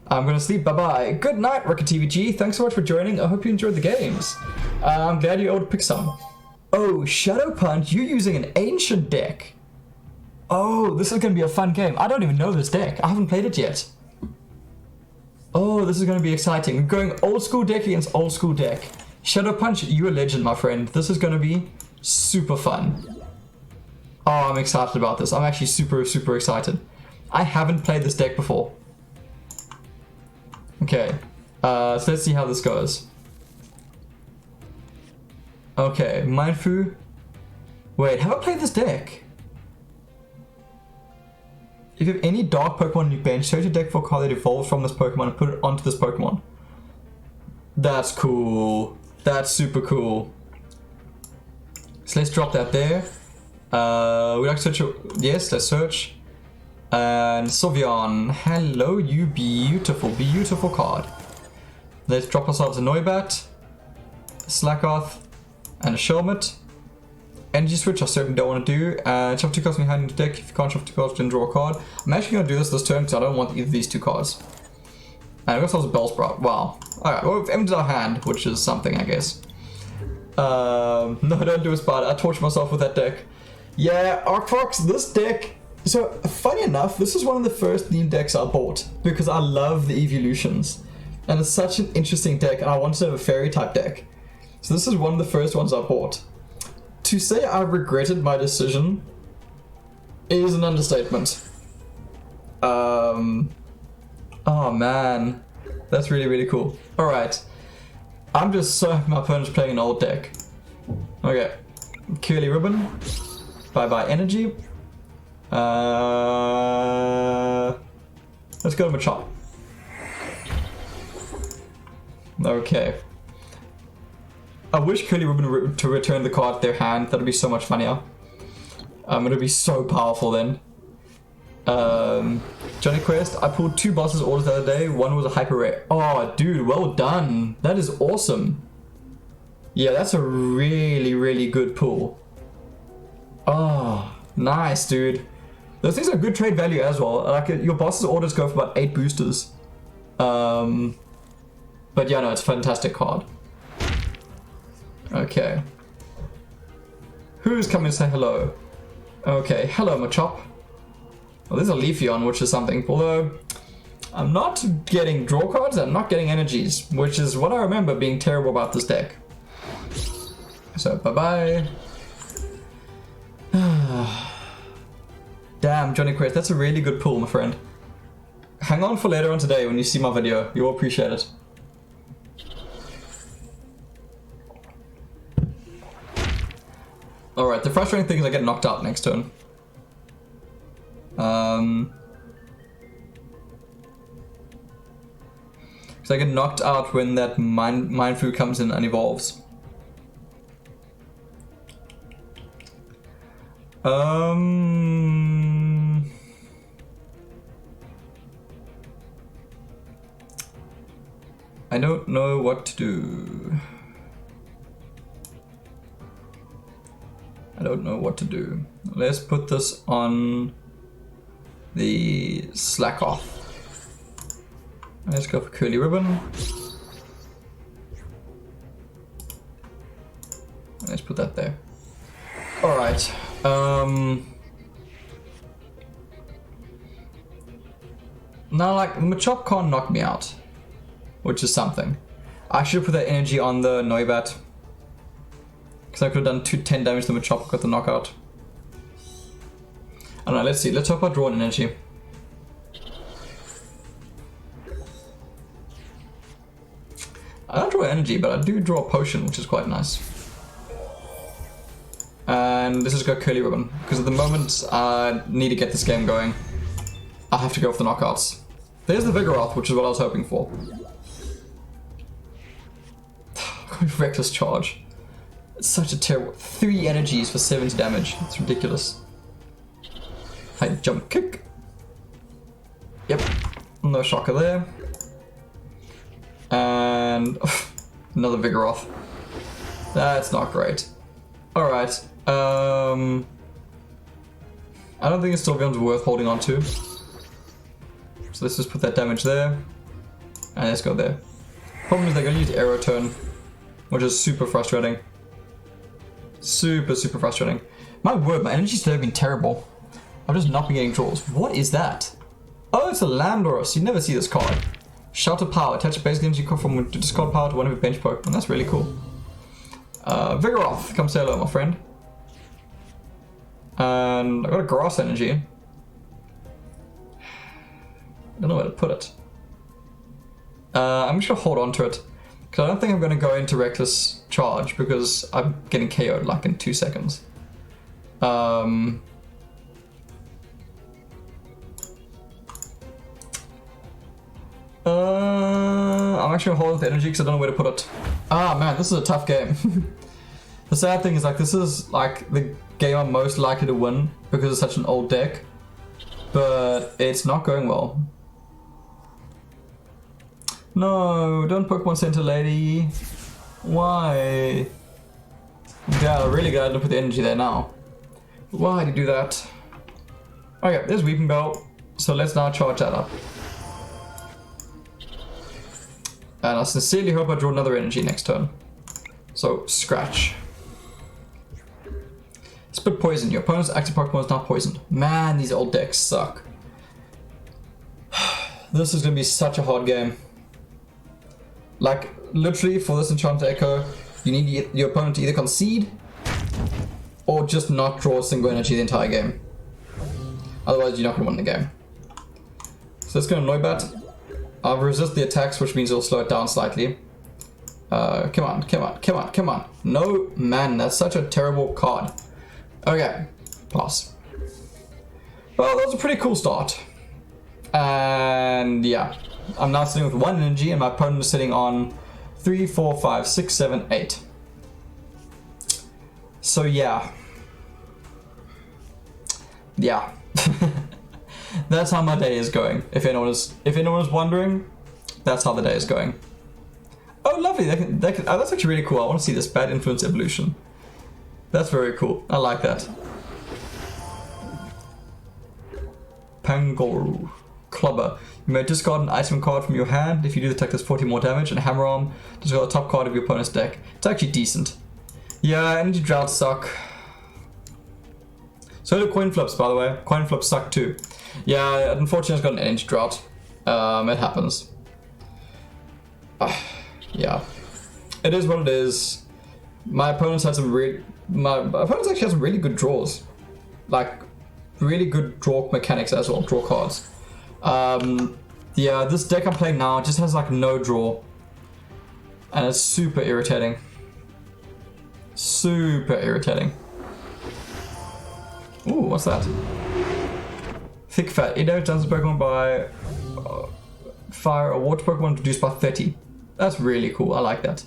I'm gonna sleep. Bye-bye. Good night, Rocket TVG. Thanks so much for joining. I hope you enjoyed the games. I'm glad you were able to pick some. Oh, Shadow Punch, you're using an ancient deck. Oh, this is gonna be a fun game. I don't even know this deck. I haven't played it yet. Oh, this is gonna be exciting. We're going old school deck against old school deck. Shadow Punch, you're a legend, my friend. This is gonna be super fun. Oh, I'm excited about this. I'm actually super, super excited. I haven't played this deck before. Okay, so let's see how this goes. Okay, Mindfu. Wait, have I played this deck? If you have any dark Pokemon in your bench, search your deck for a card that evolves from this Pokemon and put it onto this Pokemon. That's cool. That's super cool. So let's drop that there. We like to search. Yes, let's search. And Sylveon, hello, you beautiful, beautiful card. Let's drop ourselves a Noibat, a Slackoth, and a Shelmet. Energy switch I certainly don't want to do. Shuffle 2 cards behind the deck. If you can't shuffle 2 cards, then draw a card. I'm actually going to do this turn because I don't want either of these 2 cards. And we got ourselves a Bellsprout. Wow. Alright, well, we've emptied our hand, which is something, I guess. No, don't do a Spider. I tortured myself with that deck. Yeah, Arcfox, this deck. So, funny enough, this is one of the first theme decks I bought because I love the evolutions. And it's such an interesting deck, and I wanted to have a fairy type deck. So this is one of the first ones I bought. To say I regretted my decision is an understatement. Oh man, that's really, really cool. Alright, I'm just so happy my opponent's playing an old deck. Okay, Curly Ribbon, bye-bye energy. Let's go to Machop. Okay. I wish Curly Ribbon to return the card to their hand. That'd be so much funnier. It'd be so powerful then. Johnny Quest, I pulled 2 bosses orders the other day. One was a hyper rare. Oh, dude, well done. That is awesome. Yeah, that's a really, really good pull. Oh, nice, dude. Those things are good trade value as well. Like, your boss's orders go for about 8 boosters. But yeah, no, it's a fantastic card. Okay. Who's coming to say hello? Okay, hello, Machop. Well, there's a Leafeon, which is something. Although, I'm not getting draw cards, I'm not getting energies, which is what I remember being terrible about this deck. So, bye-bye. Damn, Johnny Quest, that's a really good pull, my friend. hang on for later on today when you see my video. You'll appreciate it. Alright, the frustrating thing is I get knocked out next turn. So I get knocked out when that Mind Food comes in and evolves. I don't know what to do. I don't know what to do. Let's put this on the slack off. Let's go for curly ribbon. Let's put that there. Alright. Now, like, Machop can't knock me out, which is something. I should put that energy on the Noibat, because I could have done 10 damage to Machop, got the knockout. I don't know, let's see. Let's talk about draw and energy. I don't draw energy, but I do draw a potion, which is quite nice. And this is go curly ribbon, because at the moment I need to get this game going. I have to go for the knockouts. There's the Vigoroth, which is what I was hoping for. Reckless charge. It's such a terrible. 3 energies for 70 damage. It's ridiculous. High jump kick. Yep. No shocker there. And another Vigoroth. That's not great. Alright. I don't think it's still going to be worth holding on to. So let's just put that damage there. And let's go there. Problem is they're going to use Arrow Turn, which is super frustrating. Super frustrating. My word, my energy's today have been terrible. I've just not been getting draws. What is that? Oh, it's a Landorus. You never see this card. Shelter Power. Attach a basic energy card from to discard power to one of your bench Pokemon. That's really cool. Vigoroth, come say hello, my friend. And I got a Grass Energy. I don't know where to put it. I'm just gonna hold on to it, because I don't think I'm gonna go into Reckless Charge because I'm getting KO'd like in 2 seconds. I'm actually gonna hold on to the energy because I don't know where to put it. Ah man, this is a tough game. The sad thing is, like, this is like the game I'm most likely to win because it's such an old deck, but it's not going well. No, don't Pokemon Center, lady. Why? Yeah, I really gotta put the energy there now. Why did you do that? Okay, there's Weeping Bell. So let's now charge that up. And I sincerely hope I draw another energy next turn. So, scratch. Spit Poison. Your opponent's active Pokemon is not poisoned. Man, these old decks suck. This is gonna be such a hard game. Like, literally, for this Enchanted Echo, you need your opponent to either concede or just not draw a single energy the entire game. Otherwise, you're not going to win the game. So let's go to Noibat. I'll resist the attacks, which means it'll slow it down slightly. Come on. No, man, that's such a terrible card. Okay, pass. Well, that was a pretty cool start. And yeah. I'm now sitting with 1 energy and my opponent is sitting on 3, 4, 5, 6, 7, 8. So yeah. Yeah. That's how my day is going. If anyone is wondering, that's how the day is going. Oh lovely, oh, that's actually really cool. I want to see this Bad Influence Evolution. That's very cool. I like that. Pangoru. Clubber. You may discard an item card from your hand. If you do, the attack does 40 more damage. And Hammer Arm, discard the top card of your opponent's deck. It's actually decent. Yeah, Energy Droughts suck. So do Coin Flips, by the way. Coin Flips suck too. Yeah, unfortunately, I've got an Energy Drought. It happens. Yeah. It is what it is. My opponents had some my opponents actually had some really good draws. Like, really good draw mechanics as well, draw cards. Yeah, this deck I'm playing now just has like no draw. And it's super irritating. Super irritating. Ooh, what's that? Thick Fat. It damage Pokemon by fire or water Pokemon reduced by 30. That's really cool. I like that.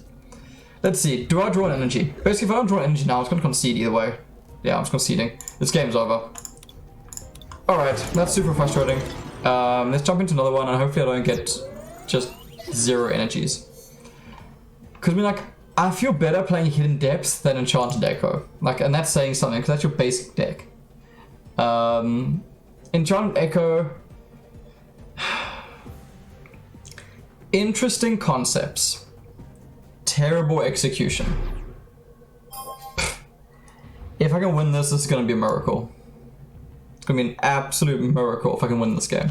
Let's see. Do I draw an energy? Basically, if I don't draw an energy now, it's going to concede either way. Yeah, I'm just conceding. This game's over. Alright, that's super frustrating. Let's jump into another one and hopefully I don't get just 0 energies. Because I mean, like, I feel better playing Hidden Depths than Enchanted Echo. Like, and that's saying something because that's your basic deck. Enchanted Echo. Interesting concepts. Terrible execution. If I can win this, this is going to be a miracle. It's going to be an absolute miracle if I can win this game.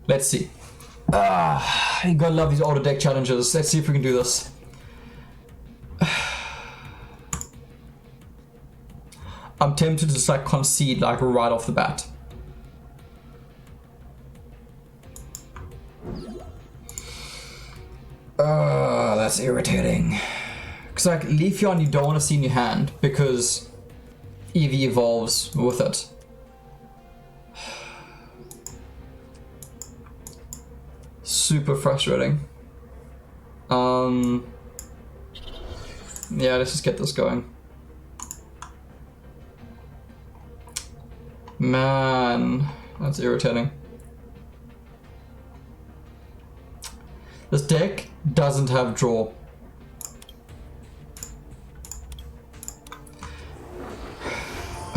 Let's see. You gotta love these older deck challenges. Let's see if we can do this. I'm tempted to just like concede like right off the bat. That's irritating. Because like Leafeon you don't want to see in your hand because Eevee evolves with it. Super frustrating. Yeah, let's just get this going. Man, that's irritating. This deck doesn't have draw.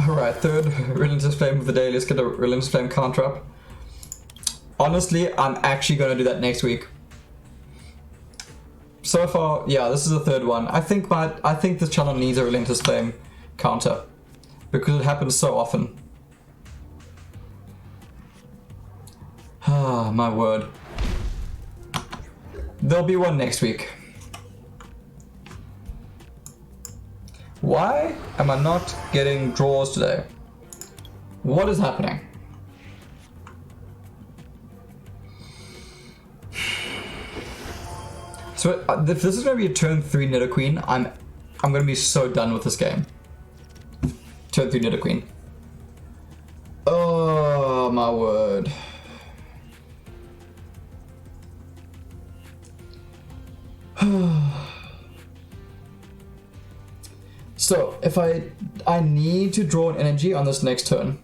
Alright, third Relentless Flame of the day. Let's get a Relentless Flame counter up. Honestly, I'm actually going to do that next week. So far, yeah, this is the third one. I think this channel needs a Relentless Flame counter because it happens so often. Ah, my word. There'll be one next week. Why am I not getting draws today? What is happening? So if this is going to be a turn 3 Nidoqueen, I'm going to be so done with this game. Turn 3 Nidoqueen. Oh my word. So if I need to draw an energy on this next turn.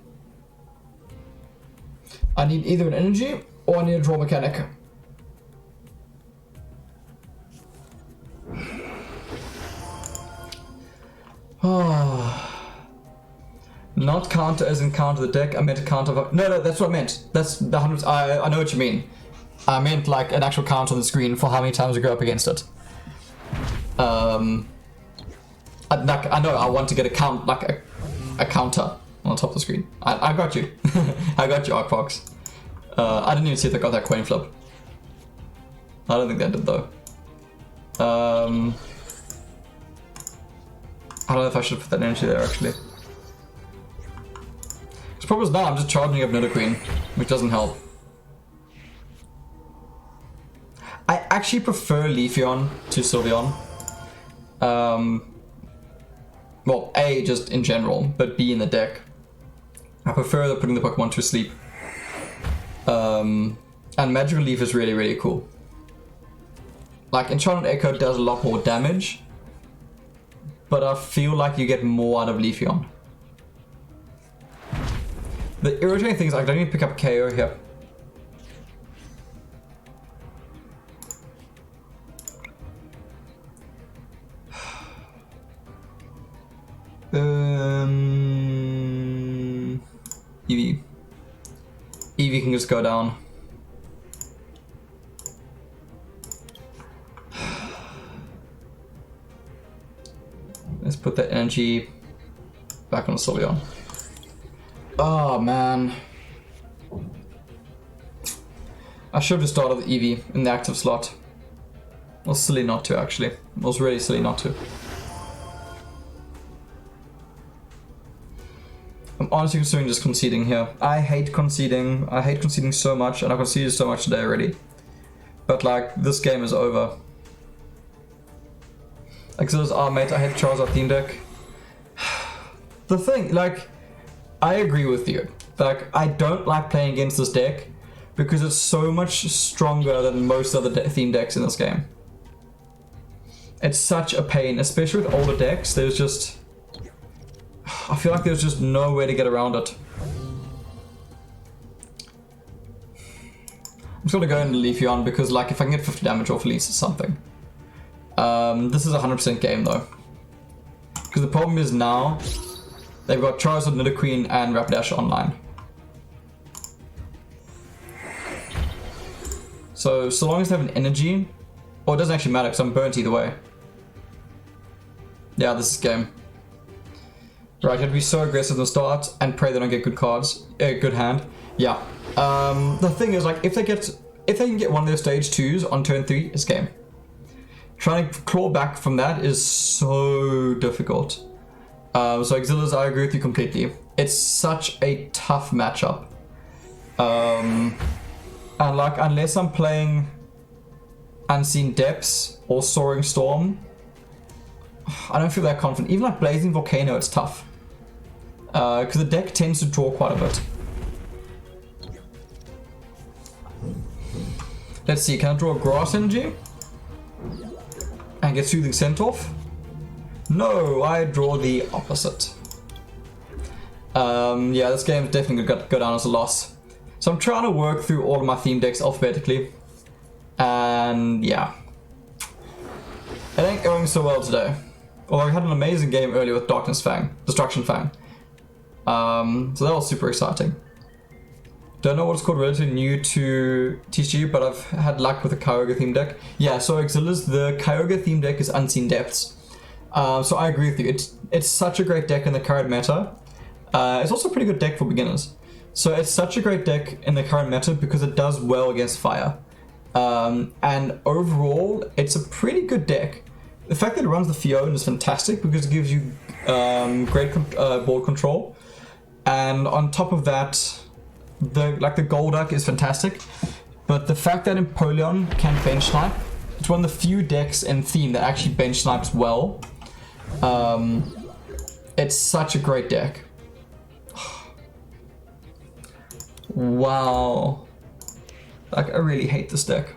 I need either an energy or I need a draw mechanic. Not counter as in counter the deck. I meant to counter. No, that's what I meant. That's the hundreds. I know what you mean. I meant like an actual count on the screen for how many times we go up against it. I know I want to get a count, like a counter on top of the screen. I got you. I got you, Arcfox. I didn't even see if they got that coin flip. I don't think they did though. I don't know if I should put that energy there actually. The problem is now I'm just charging up Nidoqueen, which doesn't help. I actually prefer Leafeon to Sylveon. Well, A, just in general, but B, in the deck. I prefer putting the Pokemon to sleep. And Magical Leaf is really, really cool. Like, Enchanted Echo does a lot more damage, but I feel like you get more out of Leafeon. The irritating thing is I don't need to pick up KO here. Eevee. Eevee can just go down. Let's put that energy back on Sylveon. Oh man. I should have started with Eevee in the active slot. It was silly not to actually. It was really silly not to. I'm honestly considering just conceding here. I hate conceding. I hate conceding so much, and I conceded so much today already. But like, this game is over. Like, so mate, I hate the Charizard Theme Deck. The thing, like, I agree with you. Like, I don't like playing against this deck because it's so much stronger than most other theme decks in this game. It's such a pain, especially with older decks. There's just... I feel like there's just no way to get around it. I'm just gonna go and leave you on because, like, if I can get 50 damage off, at least it's something. This is a 100% game though. Because the problem is now, they've got Charizard, Nidoqueen, and Rapidash online. So long as they have an energy, or it doesn't actually matter because I'm burnt either way. Yeah, this is game. Right, you have to be so aggressive at the start and pray they don't get good cards, good hand. Yeah. The thing is, like, if they can get one of their stage 2s on turn 3, it's game. Trying to claw back from that is so difficult. So Exilas, I agree with you completely. It's such a tough matchup. And like, unless I'm playing Unseen Depths or Soaring Storm, I don't feel that confident. Even like Blazing Volcano, it's tough. Because the deck tends to draw quite a bit. Let's see, can I draw a Grass Energy? And get Soothing Scent off? No, I draw the opposite. Yeah, this game is definitely going to go down as a loss. So I'm trying to work through all of my theme decks alphabetically. And yeah. It ain't going so well today. Although I had an amazing game earlier with Destruction Fang. So that was super exciting. Don't know what it's called, relatively new to TCG, but I've had luck with the Kyogre theme deck. Yeah, so Exilas, the Kyogre theme deck is Unseen Depths. So I agree with you. It's such a great deck in the current meta. It's also a pretty good deck for beginners. So it's such a great deck in the current meta because it does well against fire. And overall, it's a pretty good deck. The fact that it runs the Fion is fantastic because it gives you great board control. And on top of that, the Golduck is fantastic. But the fact that Empoleon can bench snipe, it's one of the few decks in theme that actually bench snipes well. It's such a great deck. Wow. Like, I really hate this deck.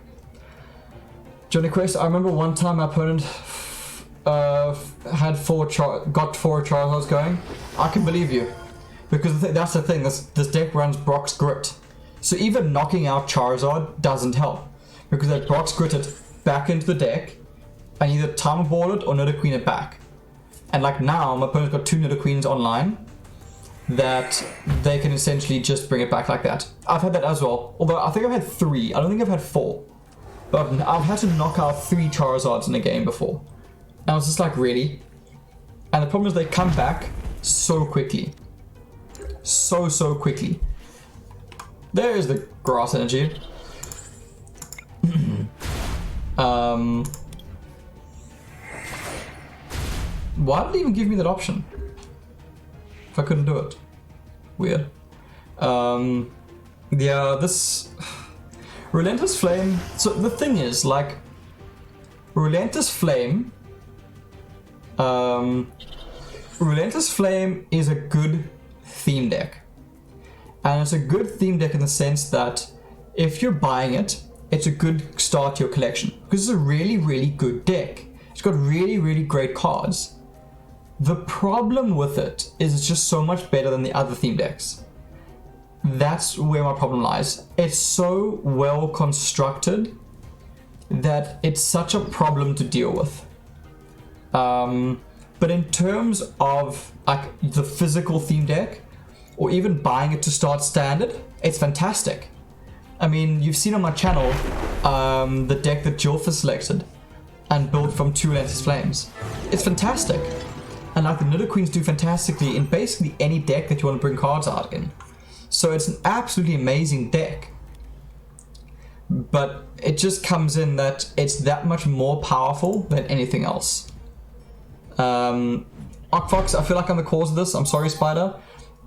Johnny Quest, I remember one time my opponent got 4 Charizards going. I can believe you. Because that's the thing, this deck runs Brock's Grit. So even knocking out Charizard doesn't help. Because they Brock's Grit it back into the deck, and either Time Ball it or Nidoqueen it back. And like now, my opponent's got 2 Nidoqueens online, that they can essentially just bring it back like that. I've had that as well. Although I think I've had 3. I don't think I've had 4. But I've had to knock out 3 Charizards in a game before. And I was just like, really? And the problem is they come back so quickly. So quickly. There's the Grass Energy. Why did it even give me that option? If I couldn't do it. Weird. Yeah, this... Relentless Flame... So the thing is, like... Relentless Flame... Relentless Flame is a good theme deck. And it's a good theme deck in the sense that if you're buying it, it's a good start to your collection. Because it's a really good deck. It's got really great cards. The problem with it is it's just so much better than the other theme decks. That's where my problem lies. It's so well constructed that it's such a problem to deal with. But in terms of like the physical theme deck, or even buying it to start standard, it's fantastic. I mean, you've seen on my channel the deck that Jilfa selected and built from 2 Relentless Flames. It's fantastic. And like the Nidoqueens do fantastically in basically any deck that you want to bring cards out in. So it's an absolutely amazing deck. But it just comes in that it's that much more powerful than anything else. Fox, I feel like I'm the cause of this. I'm sorry, Spider.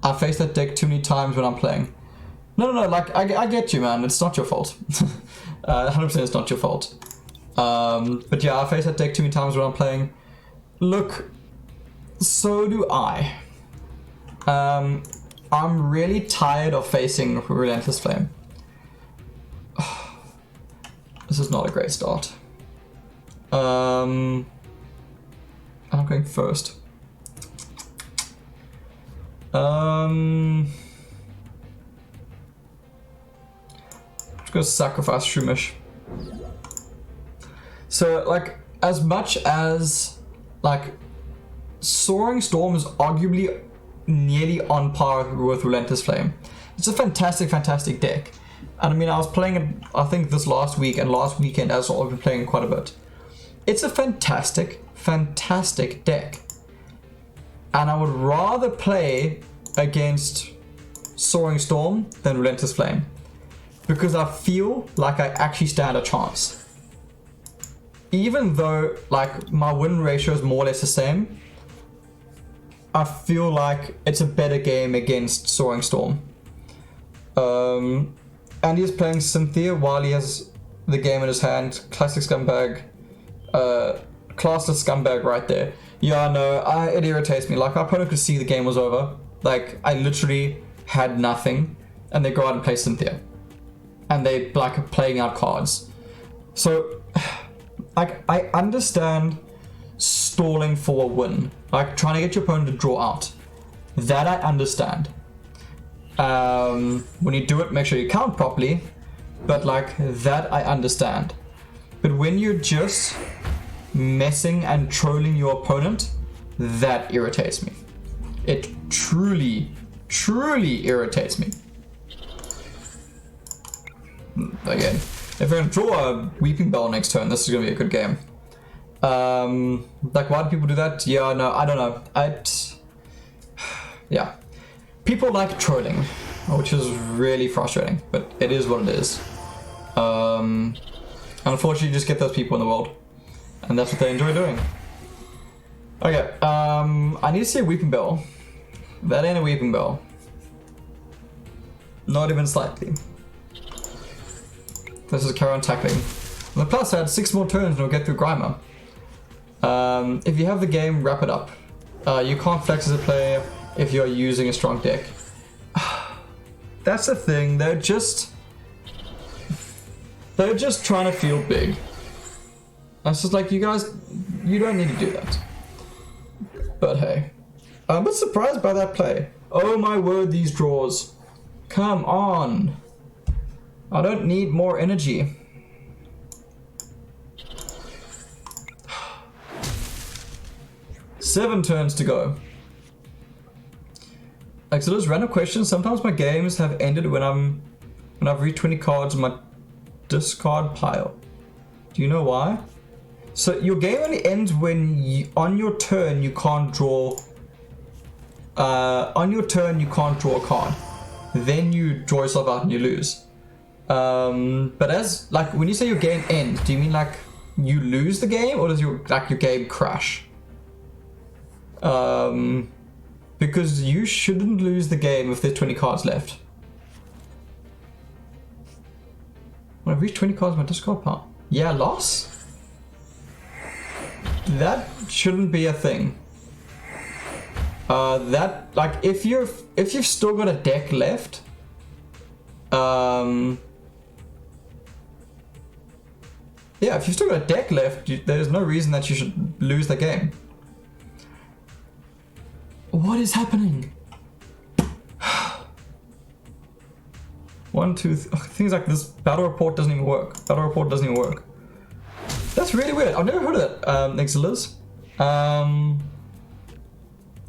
I face that deck too many times when I'm playing. No, like, I get you, man. It's not your fault. 100% it's not your fault. But yeah, I face that deck too many times when I'm playing. Look, so do I. I'm really tired of facing Relentless Flame. This is not a great start. I'm going first. I'm just gonna sacrifice Shroomish. So, like, as much as, like, Soaring Storm is arguably nearly on par with Relentless Flame. It's a fantastic, fantastic deck. And I mean, I was playing it, I think, this last week and last weekend as well. I've been playing quite a bit. It's a fantastic, fantastic deck. And I would rather play against Soaring Storm than Relentless Flame. Because I feel like I actually stand a chance. Even though, like, my win ratio is more or less the same, I feel like it's a better game against Soaring Storm. And he's playing Cynthia while he has the game in his hand. Classic scumbag. Classless scumbag right there. Yeah, no, it irritates me. Like, my opponent could see the game was over. Like, I literally had nothing. And they go out and play Cynthia. And they, like, are playing out cards. So, like, I understand stalling for a win. Like, trying to get your opponent to draw out. That I understand. When you do it, make sure you count properly. But, like, that I understand. But when you're just messing and trolling your opponent, that irritates me. It truly, truly irritates me. Again, if you're going to draw a Weeping Bell next turn, this is going to be a good game. Like, why do people do that? Yeah, no, I don't know. Yeah. People like trolling, which is really frustrating, but it is what it is. Unfortunately, you just get those people in the world, and that's what they enjoy doing. Okay, I need to see a Weeping Bell. That ain't a Weeping Bell. Not even slightly. This is carry on tackling. On the plus side, 6 more turns and we'll get through Grimer. If you have the game, wrap it up. You can't flex as a player if you're using a strong deck. That's the thing, they're just trying to feel big. It's just like, you guys, you don't need to do that. But hey, I'm a bit surprised by that play. Oh my word, these draws. Come on. I don't need more energy. Seven turns to go. Like, so those random questions, sometimes my games have ended when I've read 20 cards in my discard pile. Do you know why? So your game only ends when on your turn you can't draw. On your turn you can't draw a card. Then you draw yourself out and you lose. But as, like, when you say your game ends, do you mean like you lose the game, or does your game crash? Because you shouldn't lose the game if there's 20 cards left. When I've reached 20 cards in my discard pile. Yeah, loss? That shouldn't be a thing. That, like, if you've still got a deck left, yeah, if you've still got a deck left, there's no reason that you should lose the game. What is happening? 1, 2, things like this. Battle report doesn't even work. Battle report doesn't even work. That's really weird. I've never heard of that. Exiliz.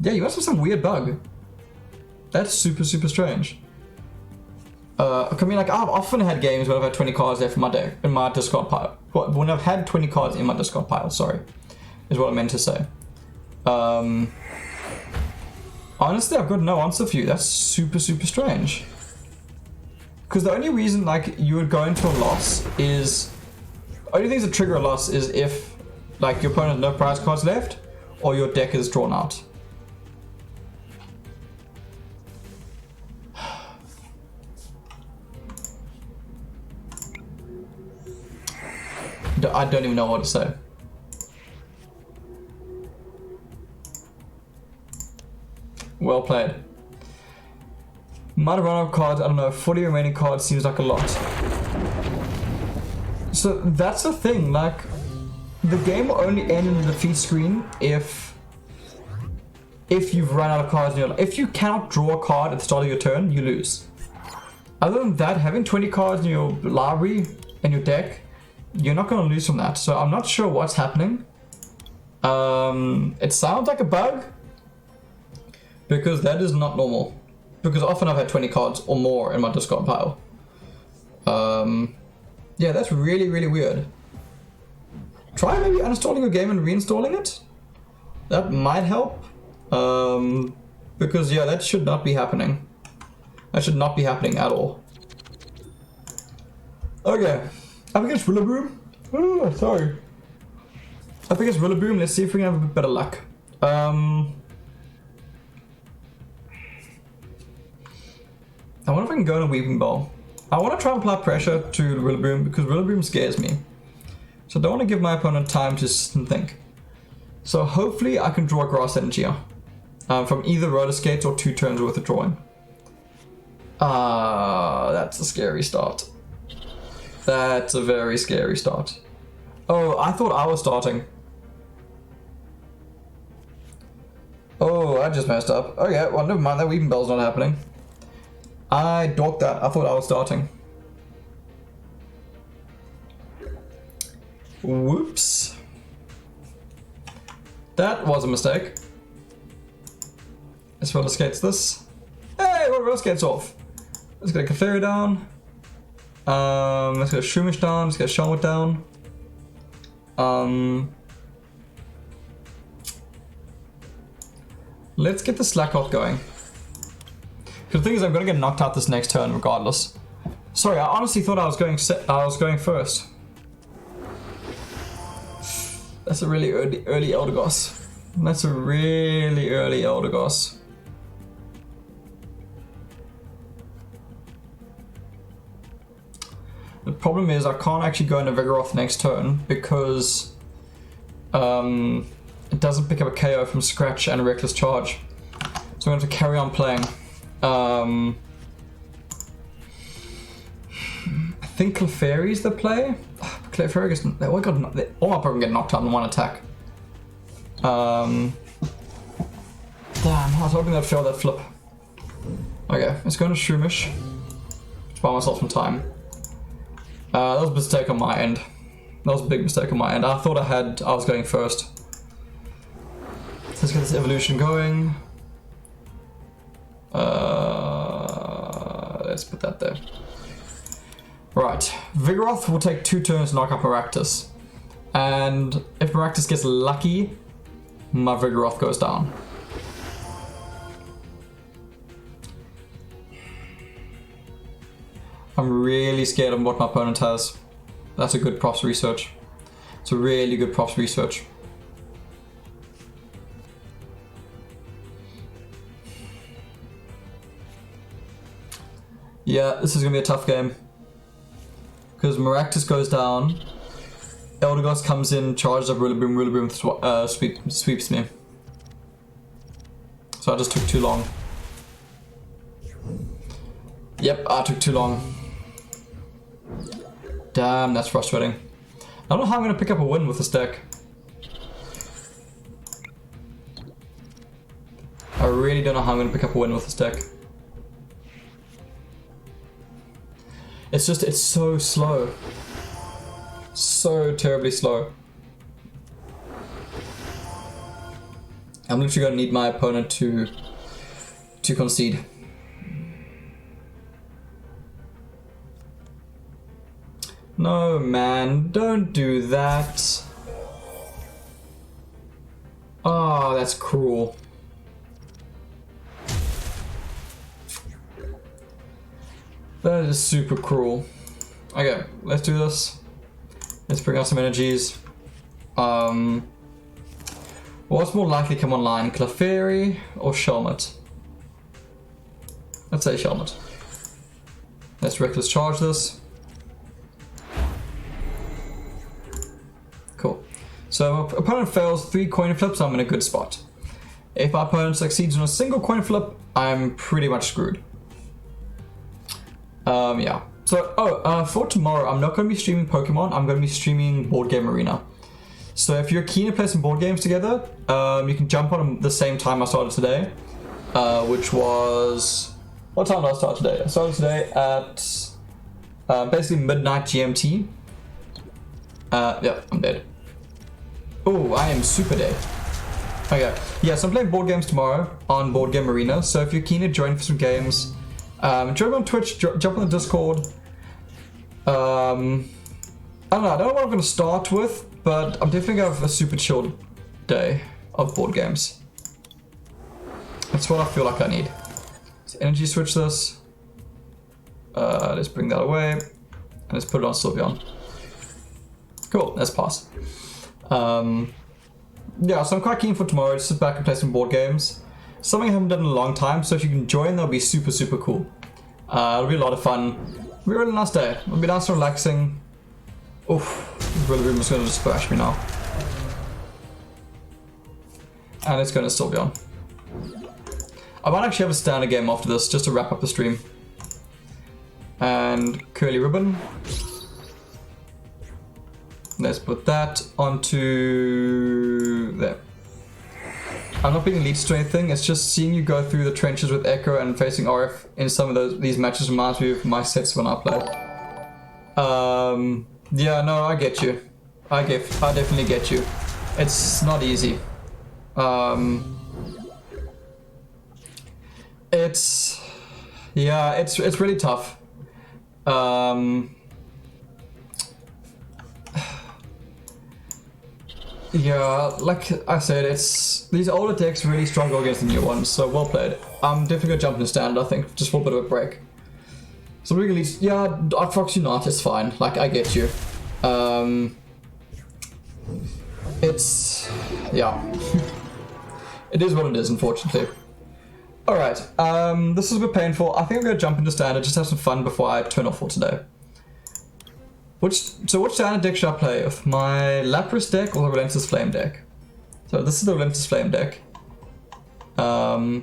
Yeah, you must have some weird bug. That's super, super strange. I mean, like, I've often had games where I've had 20 cards left in my deck, in my discard pile. When I've had 20 cards in my discard pile, sorry, is what I meant to say. Honestly, I've got no answer for you. That's super, super strange. Because the only reason, like, you would go into a loss is... Only things that trigger a loss is if, like, your opponent has no prize cards left, or your deck is drawn out. I don't even know what to say. Well played. Might have run out of cards, I don't know, 40 remaining cards seems like a lot. So that's the thing, like, the game will only end in the defeat screen if you've run out of cards in your life. If you cannot draw a card at the start of your turn, you lose. Other than that, having 20 cards in your library and your deck, you're not going to lose from that. So I'm not sure what's happening. It sounds like a bug, because that is not normal. Because often I've had 20 cards or more in my discard pile. Yeah, that's really, really weird. Try maybe uninstalling your game and reinstalling it. That might help. Because yeah, that should not be happening. That should not be happening at all. Okay, up against Rillaboom. Oh, sorry. Up against Rillaboom, let's see if we can have a bit better luck. I wonder if I can go in a Weeping Bell. I want to try and apply pressure to Rillaboom because Rillaboom scares me. So I don't want to give my opponent time to think. So hopefully I can draw a Grass Energy from either Roller Skates or 2 turns worth of drawing. That's a scary start. That's a very scary start. Oh, I thought I was starting. Oh, I just messed up. Okay, well never mind, that Weeping Bell's not happening. I dorked that. I thought I was starting. Whoops. That was a mistake. Let's roller skates this. Hey, what roller skates off? Let's get a Clefairy down. Let's get a Shroomish down. Let's get a Charlotte down. Let's get the Slackhawk going. The thing is, I'm gonna get knocked out this next turn regardless. Sorry, I honestly thought I was going first. That's a really early Eldegoss. That's a really early Eldegoss. The problem is I can't actually go into Vigoroth next turn because it doesn't pick up a KO from Scratch and a Reckless Charge. So I'm going to have to carry on playing. I think Clefairy's the play. Clefairy gets, all my Pokemon get knocked out in one attack. Damn, I was hoping they'd fail that flip. Okay, let's go into Shroomish. Just buy myself some time. That was a mistake on my end. That was a big mistake on my end. I thought I was going first. Let's get this evolution going. Let's put that there. Right, Vigoroth will take 2 turns to knock up Maractus. And if Maractus gets lucky, my Vigoroth goes down. I'm really scared of what my opponent has. That's a good props research. It's a really good props research. Yeah, this is gonna be a tough game. Because Maractus goes down, Eldegoss comes in, charges up Rillaboom, Rillaboom sweeps me. So I just took too long. Yep, I took too long. Damn, that's frustrating. I don't know how I'm gonna pick up a win with this deck. I really don't know how I'm gonna pick up a win with this deck. It's just, it's so slow. So terribly slow. I'm literally gonna need my opponent to concede. No, man, don't do that. Oh, that's cruel. That is super cruel. Okay, let's do this. Let's bring out some energies. What's more likely to come online, Clefairy or Shelmet? Let's say Shelmet. Let's Reckless Charge this. So if opponent fails 3 coin flips, I'm in a good spot. If my opponent succeeds on a single coin flip, I'm pretty much screwed. Yeah. So, for tomorrow, I'm not going to be streaming Pokemon. I'm going to be streaming Board Game Arena. So if you're keen to play some board games together, you can jump on the same time I started today, which was... What time did I start today? I started today at basically midnight GMT. Yeah, I'm dead. Oh, I am super dead. Okay, yeah, so I'm playing board games tomorrow on Board Game Arena. So if you're keen to join for some games, join me on Twitch, jump on the Discord. I don't know what I'm going to start with, but I'm definitely going to have a super chilled day of board games. That's what I feel like I need. So energy switch this. Let's bring that away. And let's put it on Sylveon. Cool, let's pass. Yeah, so I'm quite keen for tomorrow to sit back and play some board games. Something I haven't done in a long time, so if you can join, that'll be super, super cool. It'll be a lot of fun. It'll be a really nice day. It'll be nice and relaxing. Oof, really room is going to splash me now. And it's going to still be on. I might actually have a standard game after this, just to wrap up the stream. And curly ribbon. Let's put that onto there. I'm not being elite to anything, it's just seeing you go through the trenches with Echo and facing RF in some of these matches reminds me of my sets when I play. Yeah, no, I get you. I definitely get you. It's not easy. It's really tough. Yeah, like I said, these older decks really struggle against the new ones, so well played. I'm definitely gonna jump into standard, I think, just for a bit of a break. So we can leave, yeah, I proxy not, it's fine, like, I get you. It's, yeah. It is what it is, unfortunately. Alright, this is a bit painful. I think I'm gonna jump into standard, just have some fun before I turn off for today. Which standard deck should I play with? My Lapras deck or the Relentless Flame deck? So this is the Relentless Flame deck. I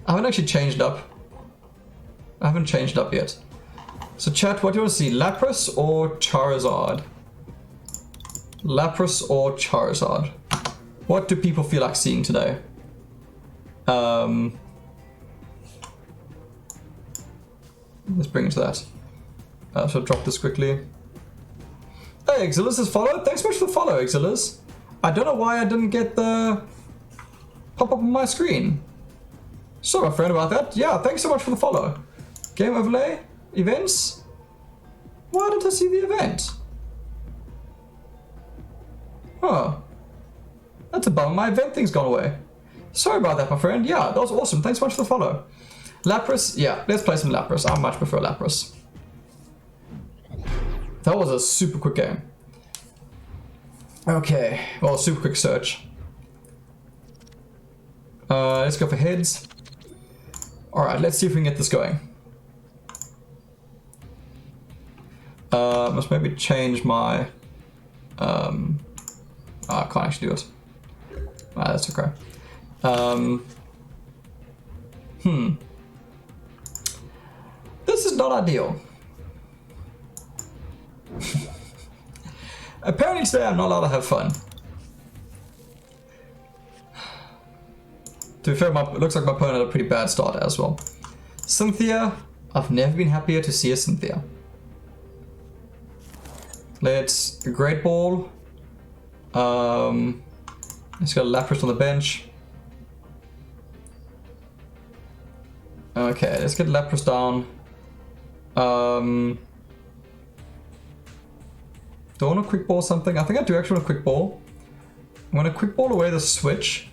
haven't actually changed up. I haven't changed up yet. So chat, what do you want to see? Lapras or Charizard? Lapras or Charizard? What do people feel like seeing today? Let's bring it to that. So I'll drop this quickly. Hey, Exilis has followed. Thanks so much for the follow, Exilis. I don't know why I didn't get the pop up on my screen. Sorry, my friend, about that. Yeah, thanks so much for the follow. Game overlay, events. Why didn't I see the event? Oh, that's a bummer. My event thing's gone away. Sorry about that, my friend. Yeah, that was awesome. Thanks so much for the follow. Lapras, yeah, let's play some Lapras. I much prefer Lapras. That was a super quick game. Okay, well, super quick search. Let's go for heads. Alright, let's see if we can get this going. Must maybe change my... I can't actually do it. That's okay. This is not ideal. Apparently today I'm not allowed to have fun. To be fair, it looks like my opponent had a pretty bad start as well. Cynthia, I've never been happier to see a Cynthia. Let's Great Ball. Let's go Lapras on the bench. Okay, let's get Lapras down. Do I want to quick ball something? I think I do actually want to quick ball. I'm going to quick ball away the switch.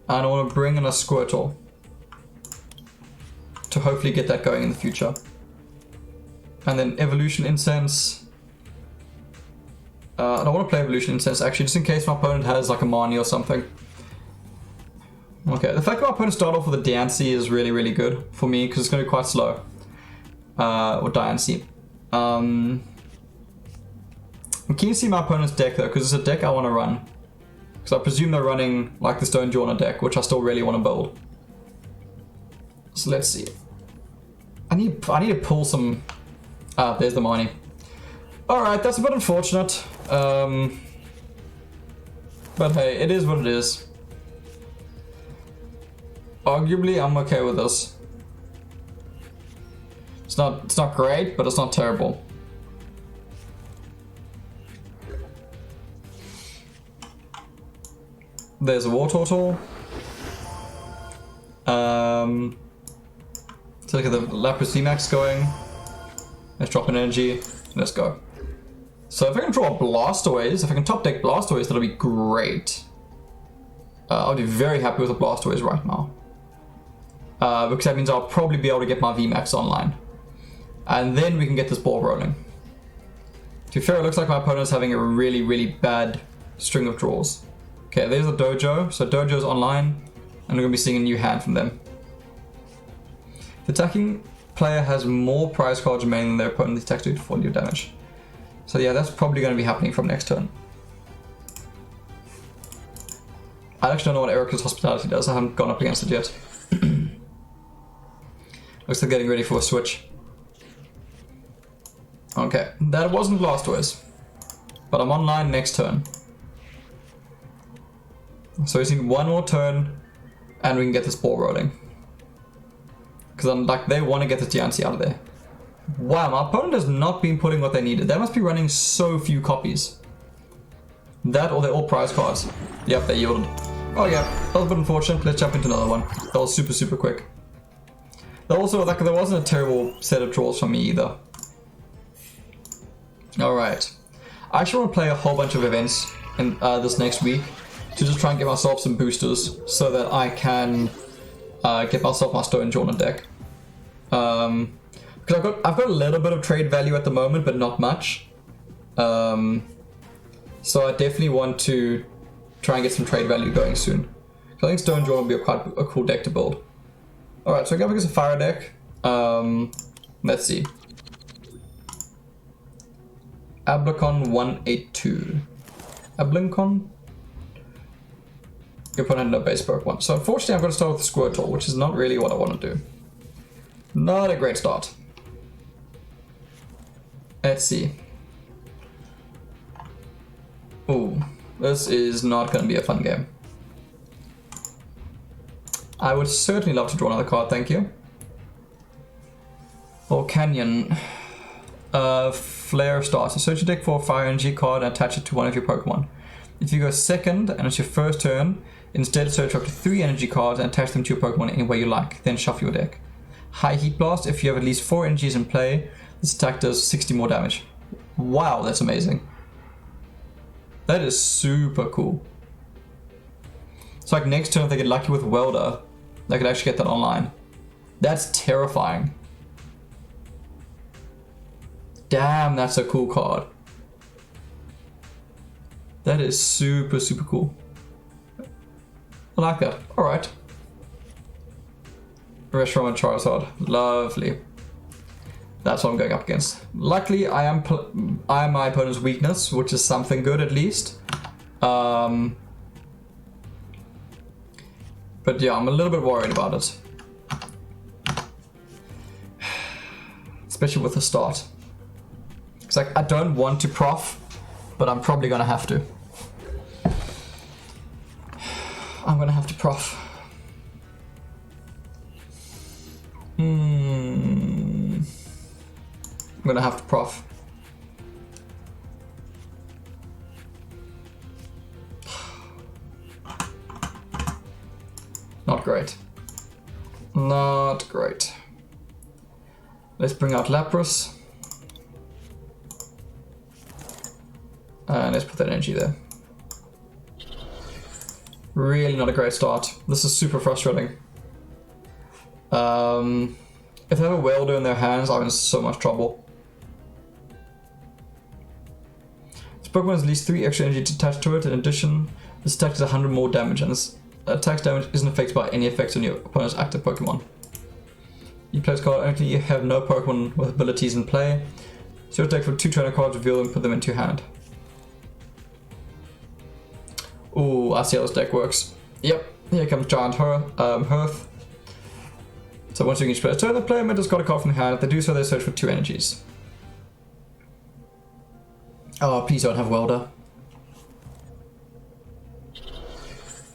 And I want to bring in a Squirtle. To hopefully get that going in the future. And then Evolution Incense. I don't want to play Evolution Incense actually, just in case my opponent has like a Marnie or something. Okay, the fact that my opponent started off with a Diancie is really, really good for me because it's going to be quite slow. Or Diancie. I'm keen to see my opponent's deck though, because it's a deck I want to run. Because I presume they're running like the Stone Journer deck, which I still really want to build. So let's see. I need to pull some... Ah, there's the mining. Alright, that's a bit unfortunate. But hey, it is what it is. Arguably, I'm okay with this. It's not great, but it's not terrible. There's a War Turtle. So look at the Lapras VMAX going. Let's drop an energy. Let's go. So if I can draw Blastoise, if I can top deck Blastoise, that'll be great. I'll be very happy with the Blastoise right now. Because that means I'll probably be able to get my VMAX online. And then we can get this ball rolling. To be fair, it looks like my opponent's having a really, really bad string of draws. Okay, there's a Dojo. So Dojo's online, and we're going to be seeing a new hand from them. The attacking player has more prize cards remaining than their opponent. The attacks do 40 damage. So yeah, that's probably going to be happening from next turn. I actually don't know what Erica's Hospitality does. I haven't gone up against it yet. Looks like getting ready for a switch. Okay, that wasn't Blastoise. But I'm online next turn. So we need one more turn, and we can get this ball rolling. Because I'm like, they want to get the Giancy out of there. Wow, my opponent has not been putting what they needed. They must be running so few copies. That or they're all prize cards. Yep, they yielded. Oh yeah, that was a bit unfortunate. Let's jump into another one. That was super, super quick. Also, like, there wasn't a terrible set of draws for me either. Alright. I actually want to play a whole bunch of events in this next week to just try and get myself some boosters so that I can get myself my Stone Journer deck. Because I've got a little bit of trade value at the moment, but not much. So I definitely want to try and get some trade value going soon. So I think Stone Journer will be quite a cool deck to build. Alright, so I got a fire deck. Let's see. Ablicon 182. Ablincon? Your opponent had no base Pokemon. So unfortunately I've got to start with the Squirtle, which is not really what I want to do. Not a great start. Let's see. Ooh, this is not going to be a fun game. I would certainly love to draw another card, thank you. Or Canyon. Flare starter. Search your deck for a Fire Energy card and attach it to one of your Pokemon. If you go second and it's your first turn, instead search up to 3 energy cards and attach them to your Pokemon any way you like. Then shuffle your deck. High Heat Blast. If you have at least 4 energies in play, this attack does 60 more damage. Wow, that's amazing. That is super cool. So like next turn if they get lucky with Welder, they could actually get that online. That's terrifying. Damn, that's a cool card. That is super, super cool. I like that. Alright. Reshiram and Charizard. Lovely. That's what I'm going up against. Luckily, I am my opponent's weakness, which is something good at least. But yeah, I'm a little bit worried about it. Especially with the start. It's like, I don't want to prof, but I'm probably gonna have to. I'm gonna have to prof. I'm gonna have to prof. Not great. Not great. Let's bring out Lapras. And let's put that energy there. Really not a great start. This is super frustrating. If they have a Welder in their hands, I'm in so much trouble. This Pokemon has at least 3 extra energy attached to it. In addition, this attack does 100 more damage, and this attack's damage isn't affected by any effects on your opponent's active Pokemon. You play this card only if you have no Pokemon with abilities in play. Search deck for 2 trainer cards, reveal them, put them into your hand. Ooh, I see how this deck works. Yep, here comes Giant Hearth. So once you can play a turn, the player may discard a card from the hand. If they do so, they search for 2 energies. Oh, please don't have Welder.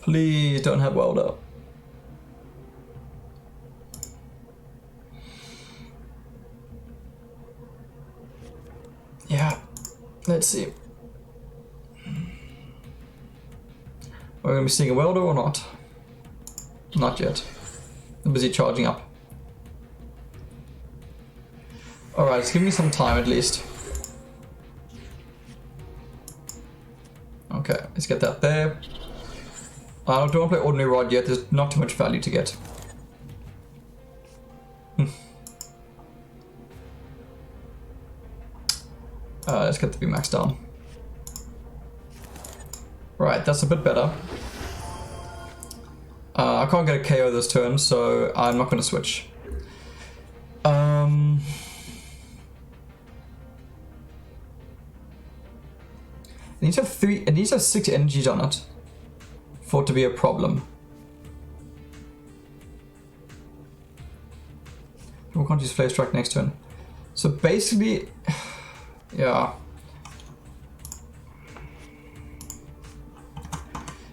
Please don't have Welder. Yeah, let's see. We're going to be seeing a Welder or not? Not yet. I'm busy charging up. Alright, just give me some time at least. Okay, let's get that there. I don't want to play Ordinary Rod yet, there's not too much value to get. Let's get the VMAX down. Right, that's a bit better. I can't get a KO this turn, so I'm not going to switch. It needs to have it needs to have 6 energies on it for it to be a problem. We can't use Flare Strike next turn. So basically, yeah.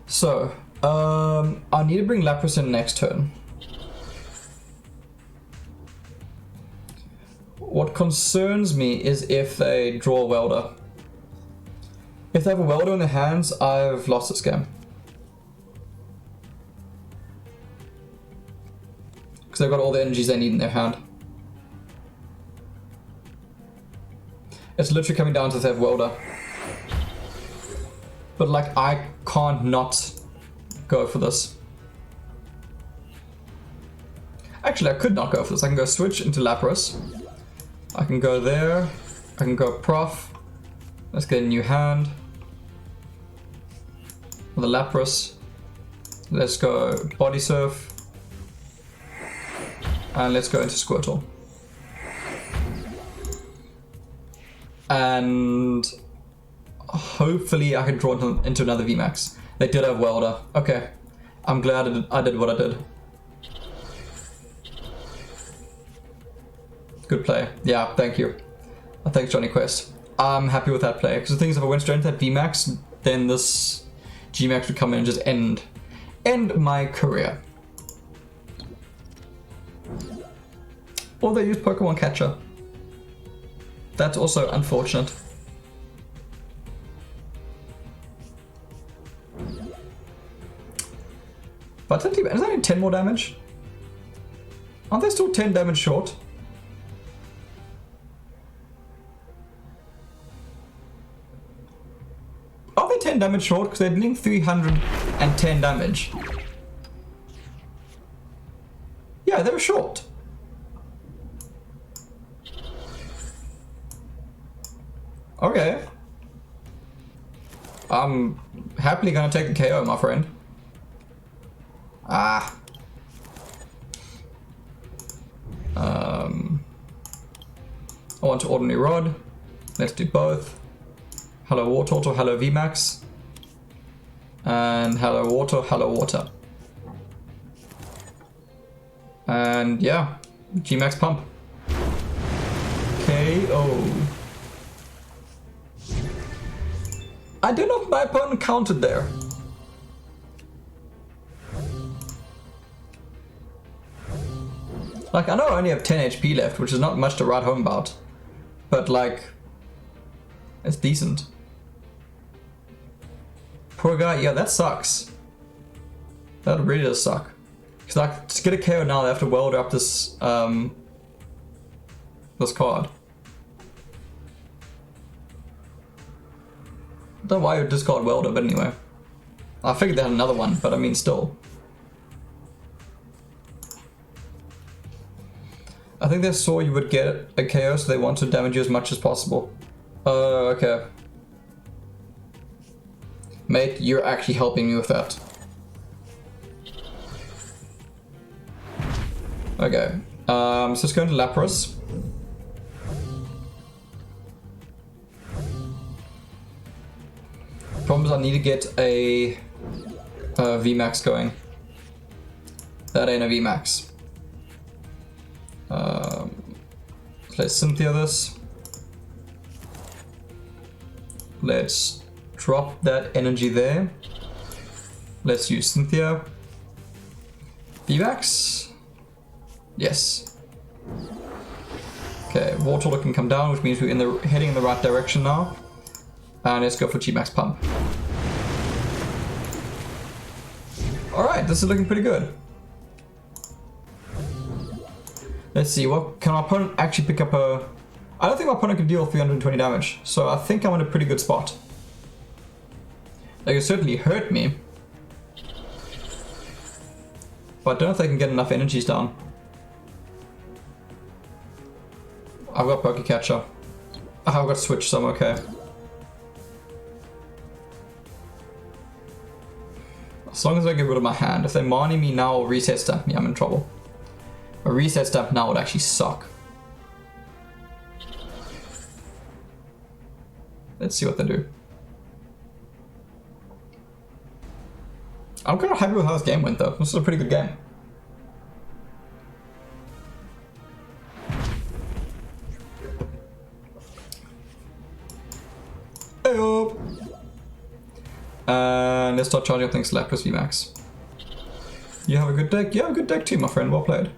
So, I need to bring Lapras in next turn. What concerns me is if they draw a Welder. If they have a Welder in their hands, I've lost this game. Because they've got all the energies they need in their hand. It's literally coming down to if they have Welder. But like, I can't not go for this. Actually, I could not go for this. I can go switch into Lapras. I can go there. I can go Prof. Let's get a new hand. With the Lapras. Let's go Body Surf. And let's go into Squirtle. And hopefully I can draw into another VMAX. They did have Welder. Okay. I'm glad I did what I did. Good play. Yeah, thank you. Thanks, Johnny Quest. I'm happy with that play. Because the thing is, if I went straight into that VMAX, then this GMAX would come in and just end my career. Or they use Pokemon Catcher. That's also unfortunate. But is that only 10 more damage? Aren't they still 10 damage short? Are they 10 damage short? Because they're dealing 310 damage. Yeah, they were short. Okay. I'm happily gonna take the KO, my friend. Ah. I want to Ordinary Rod. Let's do both. Hello Water to Hello VMAX. And Hello Water, Hello Water. And yeah, GMAX Pump. KO. I don't know if my opponent counted there. Like, I know I only have 10 HP left, which is not much to write home about. But like, it's decent. Poor guy, yeah, that sucks. That really does suck. Because like, to get a KO now, they have to Welder up this, this card. I don't know why you would discard Welder, but anyway. I figured they had another one, but I mean, still. I think they saw you would get a KO, so they want to damage you as much as possible. Okay. Mate, you're actually helping me with that. Okay. So let's go into Lapras. Problem is I need to get a VMAX going. That ain't a VMAX. Let's Cynthia this. Let's drop that energy there. Let's use Cynthia. VMAX? Yes. Okay, Wartortle can come down, which means we're heading in the right direction now. And let's go for G-Max Pump. Alright, this is looking pretty good. Let's see, what can our opponent actually pick up a... I don't think my opponent can deal 320 damage, so I think I'm in a pretty good spot. They can certainly hurt me. But I don't know if they can get enough energies down. I've got Pokecatcher. I've got Switch, so I'm okay. As long as I get rid of my hand. If they Marnie me now or reset stamp me, I'm in trouble. A reset stamp now would actually suck. Let's see what they do. I'm kind of happy with how this game went though. This is a pretty good game. Hey-o! And let's start charging up things Lapras VMAX. You have a good deck? You have a good deck too, my friend. Well played.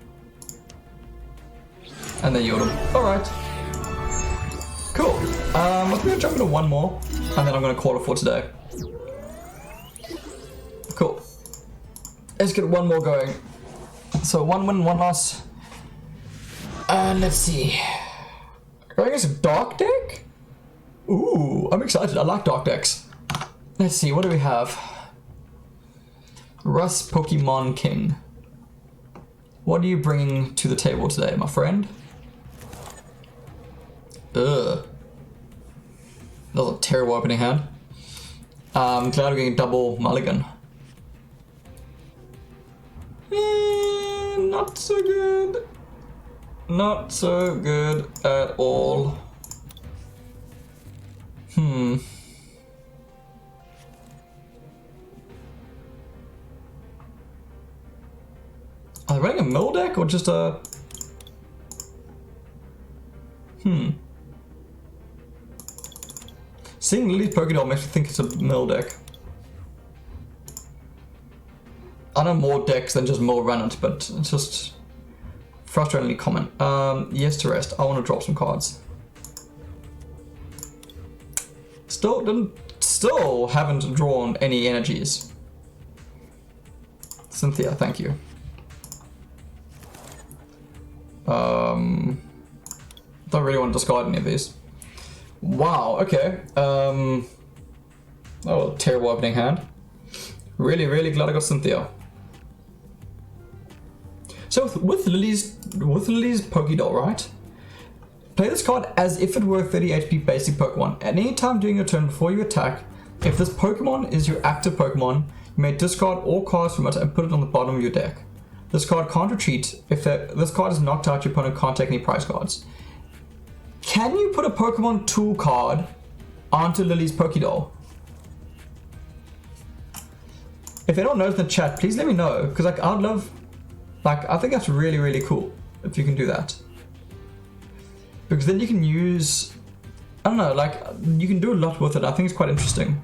And then Yodel. Alright. Cool. I'm going to jump into one more, and then I'm going to call it for today. Cool. Let's get one more going. So 1 win, 1 loss. And let's see. Going against a dark deck? Ooh, I'm excited. I like dark decks. Let's see, what do we have? Russ Pokemon King. What are you bringing to the table today, my friend? Ugh. That was a terrible opening hand. I'm glad we're getting double mulligan. Not so good. Not so good at all. Are they running a mill deck or just a... Seeing Lily's Pokédoll makes me think it's a mill deck. I know more decks than just mill run it, but it's just frustratingly common. Yes to rest. I want to drop some cards. Still haven't drawn any energies. Cynthia, thank you. Don't really want to discard any of these. Wow, okay. Oh, terrible opening hand. Really, really glad I got Cynthia. So with Lily's Pokédoll, right? Play this card as if it were a 30 HP basic Pokemon. At any time during your turn before you attack, if this Pokemon is your active Pokemon, you may discard all cards from it and put it on the bottom of your deck. This card can't retreat. If this card is knocked out, your opponent can't take any prize cards. Can you put a Pokemon tool card onto Lily's Pokédoll? If anyone knows in the chat, please let me know, because like I'd love, like I think that's really, really cool if you can do that. Because then you can use, I don't know, like you can do a lot with it. I think it's quite interesting.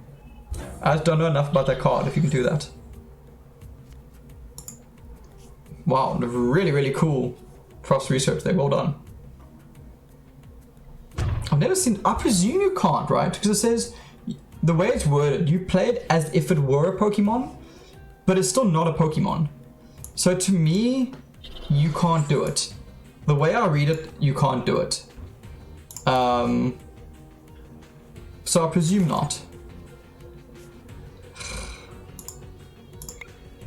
I just don't know enough about that card if you can do that. Wow, really, really cool cross research there. Well done. I've never seen, I presume you can't, right? Because it says, the way it's worded, you play it as if it were a Pokemon, but it's still not a Pokemon. So to me, you can't do it. The way I read it, you can't do it. So I presume not.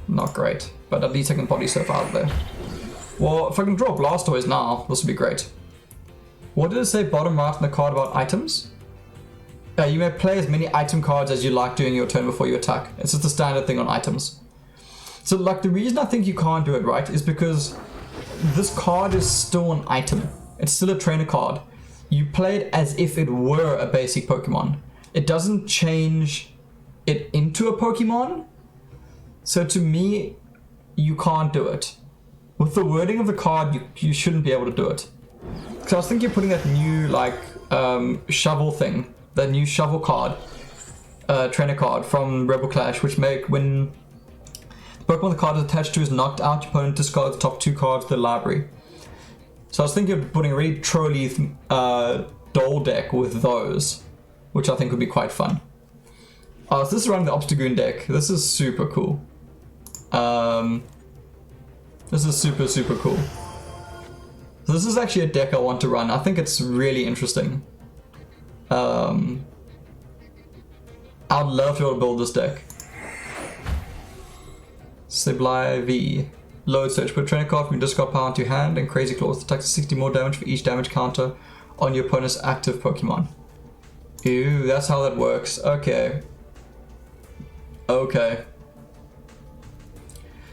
Not great, but at least I can probably surf out of there. Well, if I can draw Blastoise now, this would be great. What did it say bottom right in the card about items? You may play as many item cards as you like during your turn before you attack. It's just a standard thing on items. So like the reason I think you can't do it, right, is because this card is still an item. It's still a trainer card. You play it as if it were a basic Pokemon. It doesn't change it into a Pokemon. So to me, you can't do it. With the wording of the card, you shouldn't be able to do it. Because I was thinking of putting that new, like, shovel thing, that new shovel card, trainer card from Rebel Clash, which make when the Pokemon the card is attached to is knocked out, your opponent discards the top 2 cards of the library. So I was thinking of putting a really trolly Dole deck with those, which I think would be quite fun. So this is running the Obstagoon deck. This is super cool. This is super, super cool. So this is actually a deck I want to run. I think it's really interesting. I'd love to be able to build this deck. Siblai V. Load search. Put trainer card from your discard pile into your hand, and Crazy Claws attacks 60 more damage for each damage counter on your opponent's active Pokemon. Ew, that's how that works. Okay. Okay.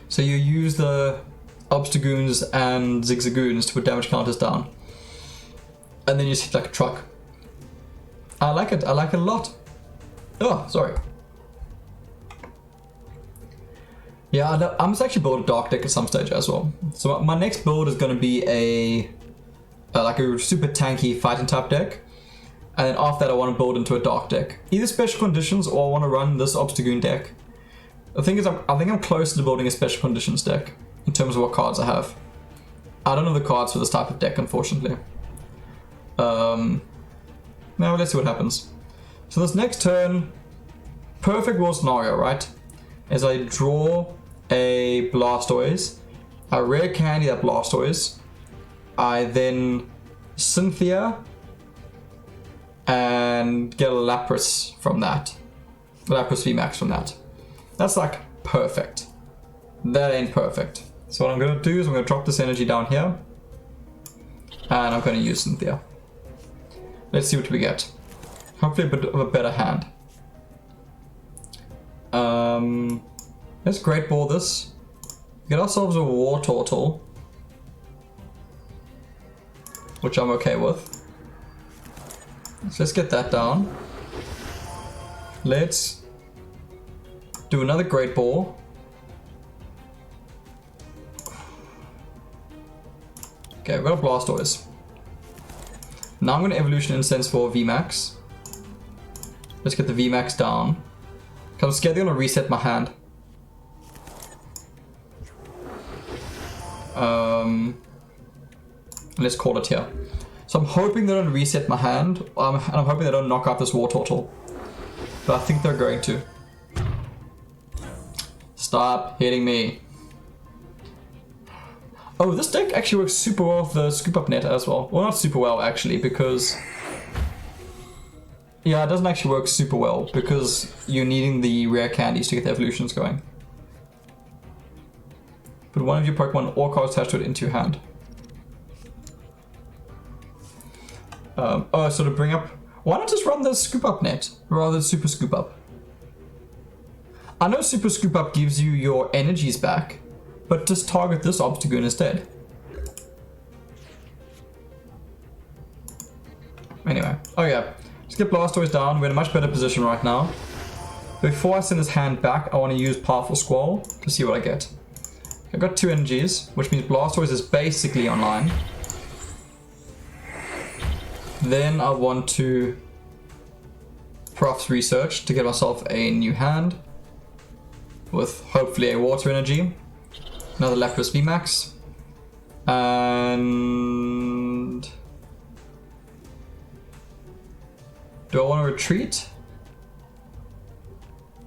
So you use the Obstagoons and Zigzagoons to put damage counters down. And then you just hit like a truck. I like it. I like it a lot. Oh, sorry. Yeah, I must actually build a dark deck at some stage as well. So my next build is going to be like a super tanky fighting type deck. And then after that I want to build into a dark deck. Either special conditions or I want to run this Obstagoon deck. The thing is, I think I'm close to building a special conditions deck in terms of what cards I have. I don't know the cards for this type of deck, unfortunately. Now let's see what happens. So this next turn, perfect world scenario, right? Is I draw a Blastoise, I rare candy that Blastoise, I then Cynthia and get a Lapras from that. Lapras VMAX from that. That's like perfect. That ain't perfect. So what I'm going to do is I'm going to drop this energy down here. And I'm going to use Cynthia. Let's see what we get. Hopefully a bit of a better hand. Let's Great Ball this. Get ourselves a War Turtle. Which I'm okay with. So let's get that down. Let's do another Great Ball. Okay, we've got a Blastoise. Now I'm going to Evolution Incense for VMAX. Let's get the VMAX down. Because I'm scared they're going to reset my hand. Let's call it here. So I'm hoping they don't reset my hand. And I'm hoping they don't knock out this War Turtle. But I think they're going to. Stop hitting me. Oh, this deck actually works super well with the Scoop Up Net as well. Well, not super well actually, because... Yeah, it doesn't actually work super well, because you're needing the rare candies to get the evolutions going. Put one of your Pokemon or cards attached to it into your hand. Oh, so to bring up... Why not just run the Scoop Up Net, rather than Super Scoop Up? I know Super Scoop Up gives you your energies back, but just target this Obstagoon instead. Anyway, oh yeah, let's get Blastoise down. We're in a much better position right now. Before I send his hand back, I want to use Powerful Squall to see what I get. I've got 2 energies, which means Blastoise is basically online. Then I want to Prof's Research to get myself a new hand with hopefully a Water Energy. Another Lapras VMAX. And... do I want to retreat?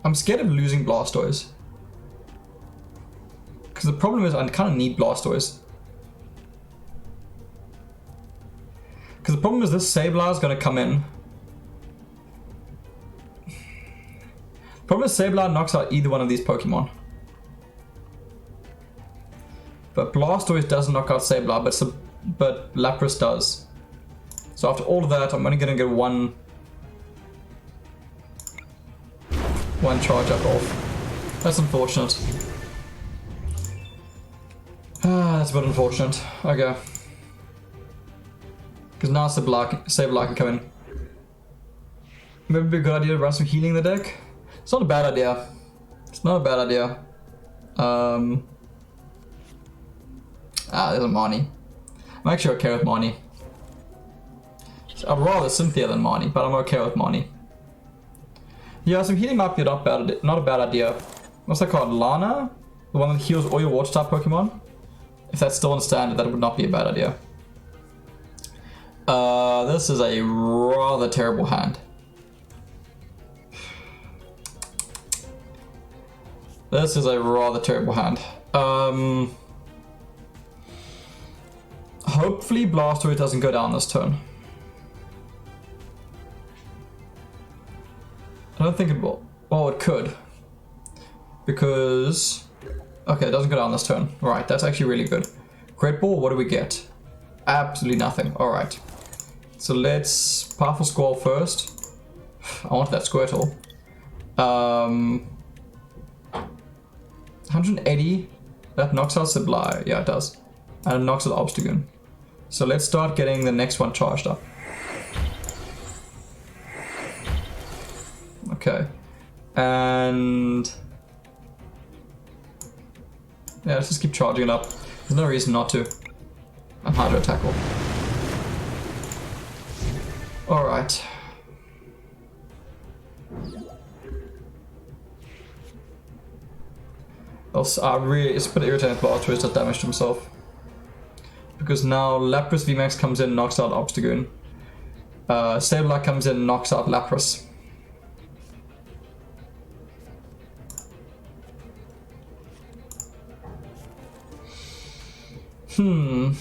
I'm scared of losing Blastoise. Because the problem is I kind of need Blastoise. Because the problem is this Sableye is going to come in. The problem is Sableye knocks out either one of these Pokemon. But Blastoise doesn't knock out Sableye, but Lapras does. So after all of that, I'm only going to get one charge up off. That's unfortunate. That's a bit unfortunate. Okay. Because now Sableye can come in. Maybe it'd be a good idea to run some healing in the deck. It's not a bad idea. It's not a bad idea. There's a Marnie. I'm actually okay with Marnie. I'd rather Cynthia than Marnie, but I'm okay with Marnie. Yeah, so healing might be not a bad idea. What's that called? Lana? The one that heals all your water type Pokemon? If that's still in standard, that would not be a bad idea. This is a rather terrible hand. This is a rather terrible hand. Hopefully Blastoise doesn't go down this turn. I don't think it will. Well, it could. Because... Okay, it doesn't go down this turn. Right, that's actually really good. Great Ball, what do we get? Absolutely nothing. Alright. So let's... Powerful Squall first. I want that Squirtle. 180. That knocks out Sublime. Yeah, it does. And it knocks out Obstagoon. So let's start getting the next one charged up. Okay. And... yeah, let's just keep charging it up. There's no reason not to. And Hydro Tackle. Alright. It's a bit irritating that Blastoise does damage to himself. Because now Lapras VMAX comes in, knocks out Obstagoon. Sableye comes in, knocks out Lapras. Do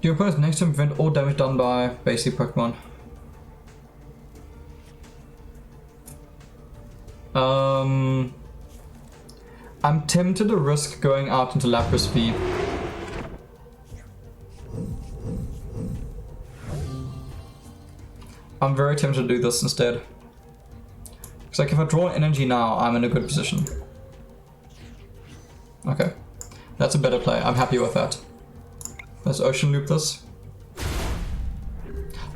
your opponent's next turn prevent all damage done by basic Pokemon? I'm tempted to risk going out into Lapras V. I'm very tempted to do this instead. Because like if I draw energy now, I'm in a good position. Okay. That's a better play. I'm happy with that. Let's Ocean Loop this.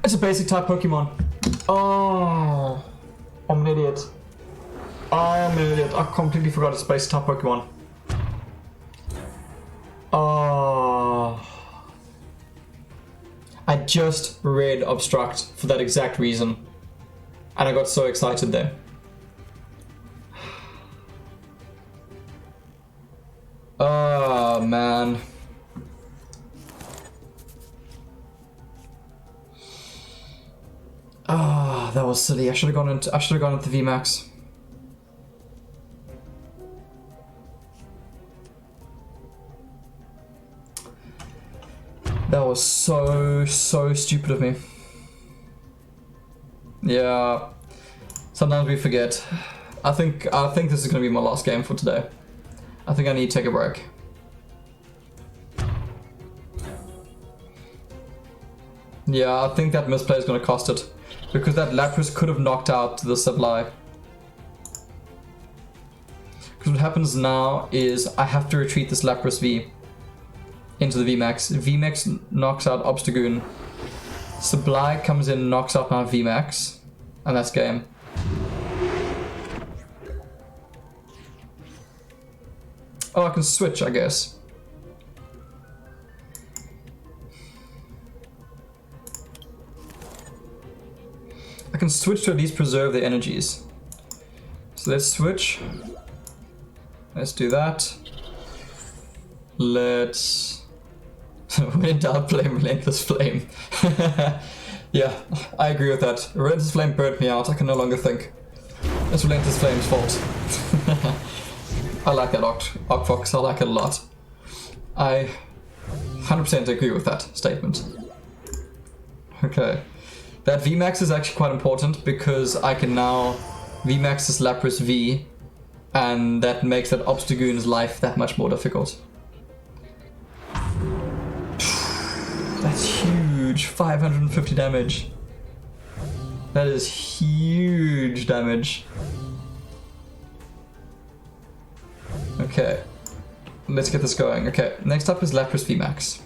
It's a basic type Pokemon. Oh, I'm an idiot. I'm an idiot. I completely forgot it's basic type Pokemon. Oh. I just read Obstruct for that exact reason. And I got so excited there. Oh, man. Ah, that was silly. I should have gone into VMAX. That was so stupid of me. Yeah. Sometimes we forget. I think this is gonna be my last game for today. I think I need to take a break. Yeah, I think that misplay is gonna cost it. Because that Lapras could have knocked out the Sublime. Because what happens now is I have to retreat this Lapras V into the VMAX. VMAX knocks out Obstagoon. Sublime comes in, knocks out my VMAX. And that's game. Oh, I can switch, I guess. I can switch to at least preserve the energies. So let's switch. Let's do that. Let's... when in doubt, play Relentless Flame. Yeah, I agree with that. Relentless Flame burnt me out. I can no longer think. It's Relentless Flame's fault. I like that Octfox. I like it a lot. I 100% agree with that statement. Okay. That VMAX is actually quite important because I can now VMAX this Lapras V, and that makes that Obstagoon's life that much more difficult. That's huge. 550 damage. That is huge damage. Okay. Let's get this going. Okay, next up is Lapras VMAX.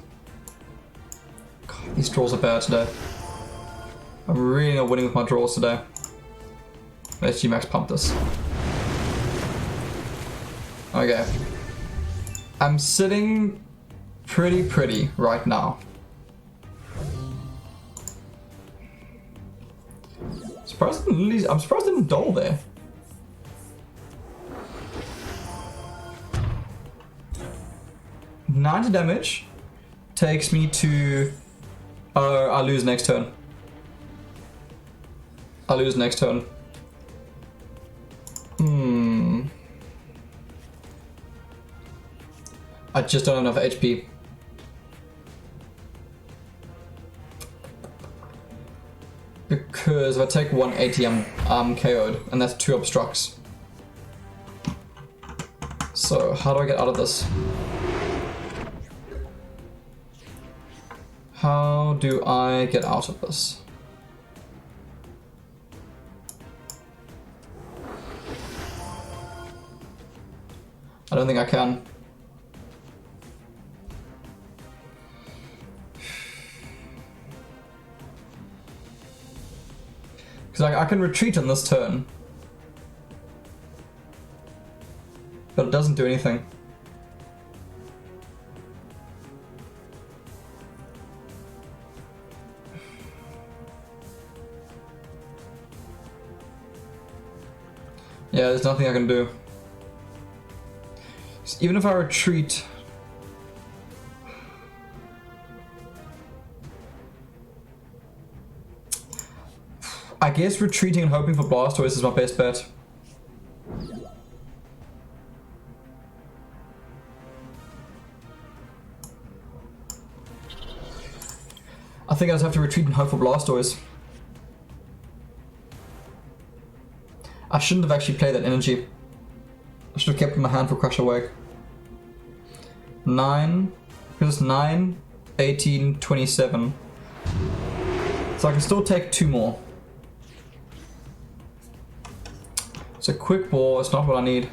God. These draws are bad today. I'm really not winning with my draws today. Let's VMAX pump this. Okay. I'm sitting pretty right now. I'm surprised I didn't dull there. $90 damage takes me to... I lose next turn. I lose next turn. I just don't have enough HP. Because if I take 180, I'm KO'd, and that's 2 obstructs. So how do I get out of this? How do I get out of this? I don't think I can. Because I can retreat on this turn. But it doesn't do anything. Yeah, there's nothing I can do. Even if I retreat... I guess retreating and hoping for Blastoise is my best bet. I think I just have to retreat and hope for Blastoise. I shouldn't have actually played that energy. I should have kept it in my hand for Crush Awake. 9, because 9, 18, 27. So I can still take 2 more. So Quick Ball is not what I need.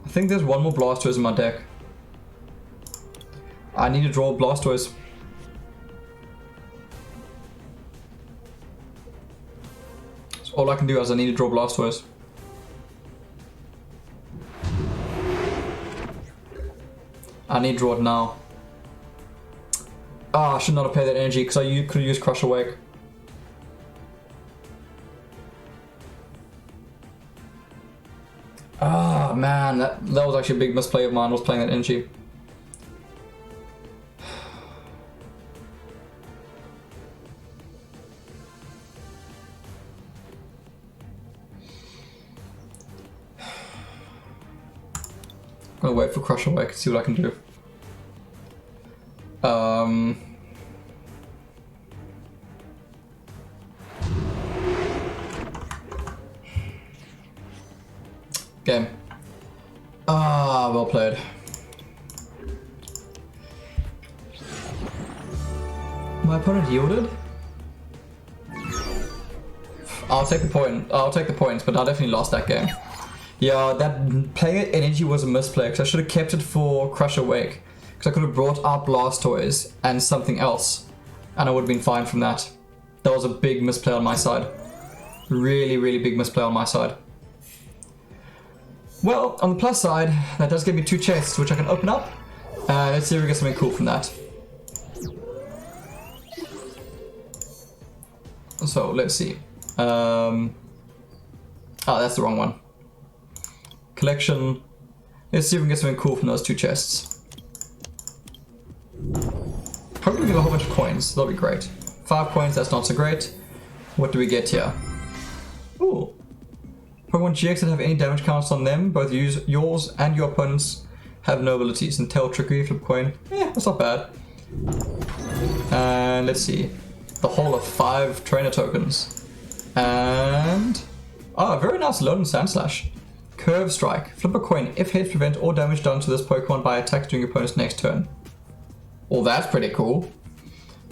I think there's one more Blastoise in my deck. I need to draw Blastoise. So all I can do is I need to draw Blastoise. I need to draw it now. Ah, I should not have played that energy because I could have used Crush Awake. Ah, man, that was actually a big misplay of mine, was playing that energy. I'm gonna wait for Crush Awake and see what I can do. Game. Ah, well played. My opponent yielded? I'll take the point. I'll take the points, but I definitely lost that game. Yeah, that playing energy was a misplay, because I should have kept it for Crush Awake. Because I could have brought out Blastoise and something else, and I would have been fine from that. That was a big misplay on my side. Really, really big misplay on my side. Well, on the plus side, that does give me 2 chests, which I can open up. Let's see if we get something cool from that. So, let's see. Oh, that's the wrong one. Collection. Let's see if we can get something cool from those 2 chests. Probably get a whole bunch of coins. That'll be great. 5 coins, that's not so great. What do we get here? Ooh. Pokemon GX that have any damage counts on them, both yours and your opponents, have no abilities. And Tail, Trickery, Flip Coin. Yeah, that's not bad. And let's see. The whole of 5 trainer tokens. And... oh, a very nice Lone Sandslash. Curve Strike. Flip a coin. If hits, prevent all damage done to this Pokemon by attacks during your opponent's next turn. Well, that's pretty cool.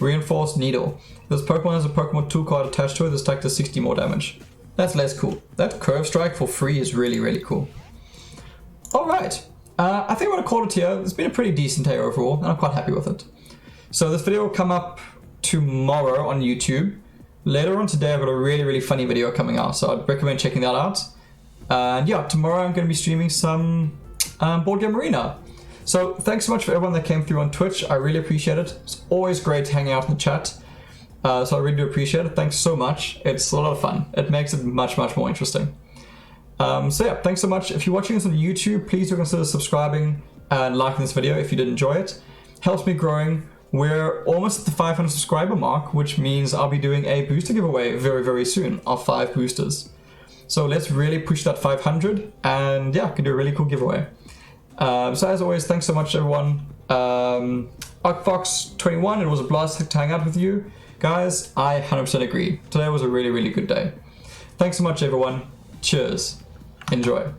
Reinforced Needle. If this Pokemon has a Pokemon tool card attached to it, this attack does 60 more damage. That's less cool. That Curve Strike for free is really, really cool. Alright, I think I'm going to call it here. It's been a pretty decent day overall, and I'm quite happy with it. So this video will come up tomorrow on YouTube. Later on today, I've got a really funny video coming out, so I'd recommend checking that out. And yeah, tomorrow I'm going to be streaming some Board Game Arena. So thanks so much for everyone that came through on Twitch. I really appreciate it. It's always great hanging out in the chat. So I really do appreciate it. Thanks so much. It's a lot of fun. It makes it much more interesting. So yeah, thanks so much. If you're watching this on YouTube, please do consider subscribing and liking this video if you did enjoy it. Helps me growing. We're almost at the 500 subscriber mark, which means I'll be doing a booster giveaway very soon of 5 boosters. So let's really push that 500 and yeah, can do a really cool giveaway. So as always, thanks so much everyone. ArcFox21, it was a blast to hang out with you. Guys, I 100% agree. Today was a really good day. Thanks so much everyone. Cheers. Enjoy.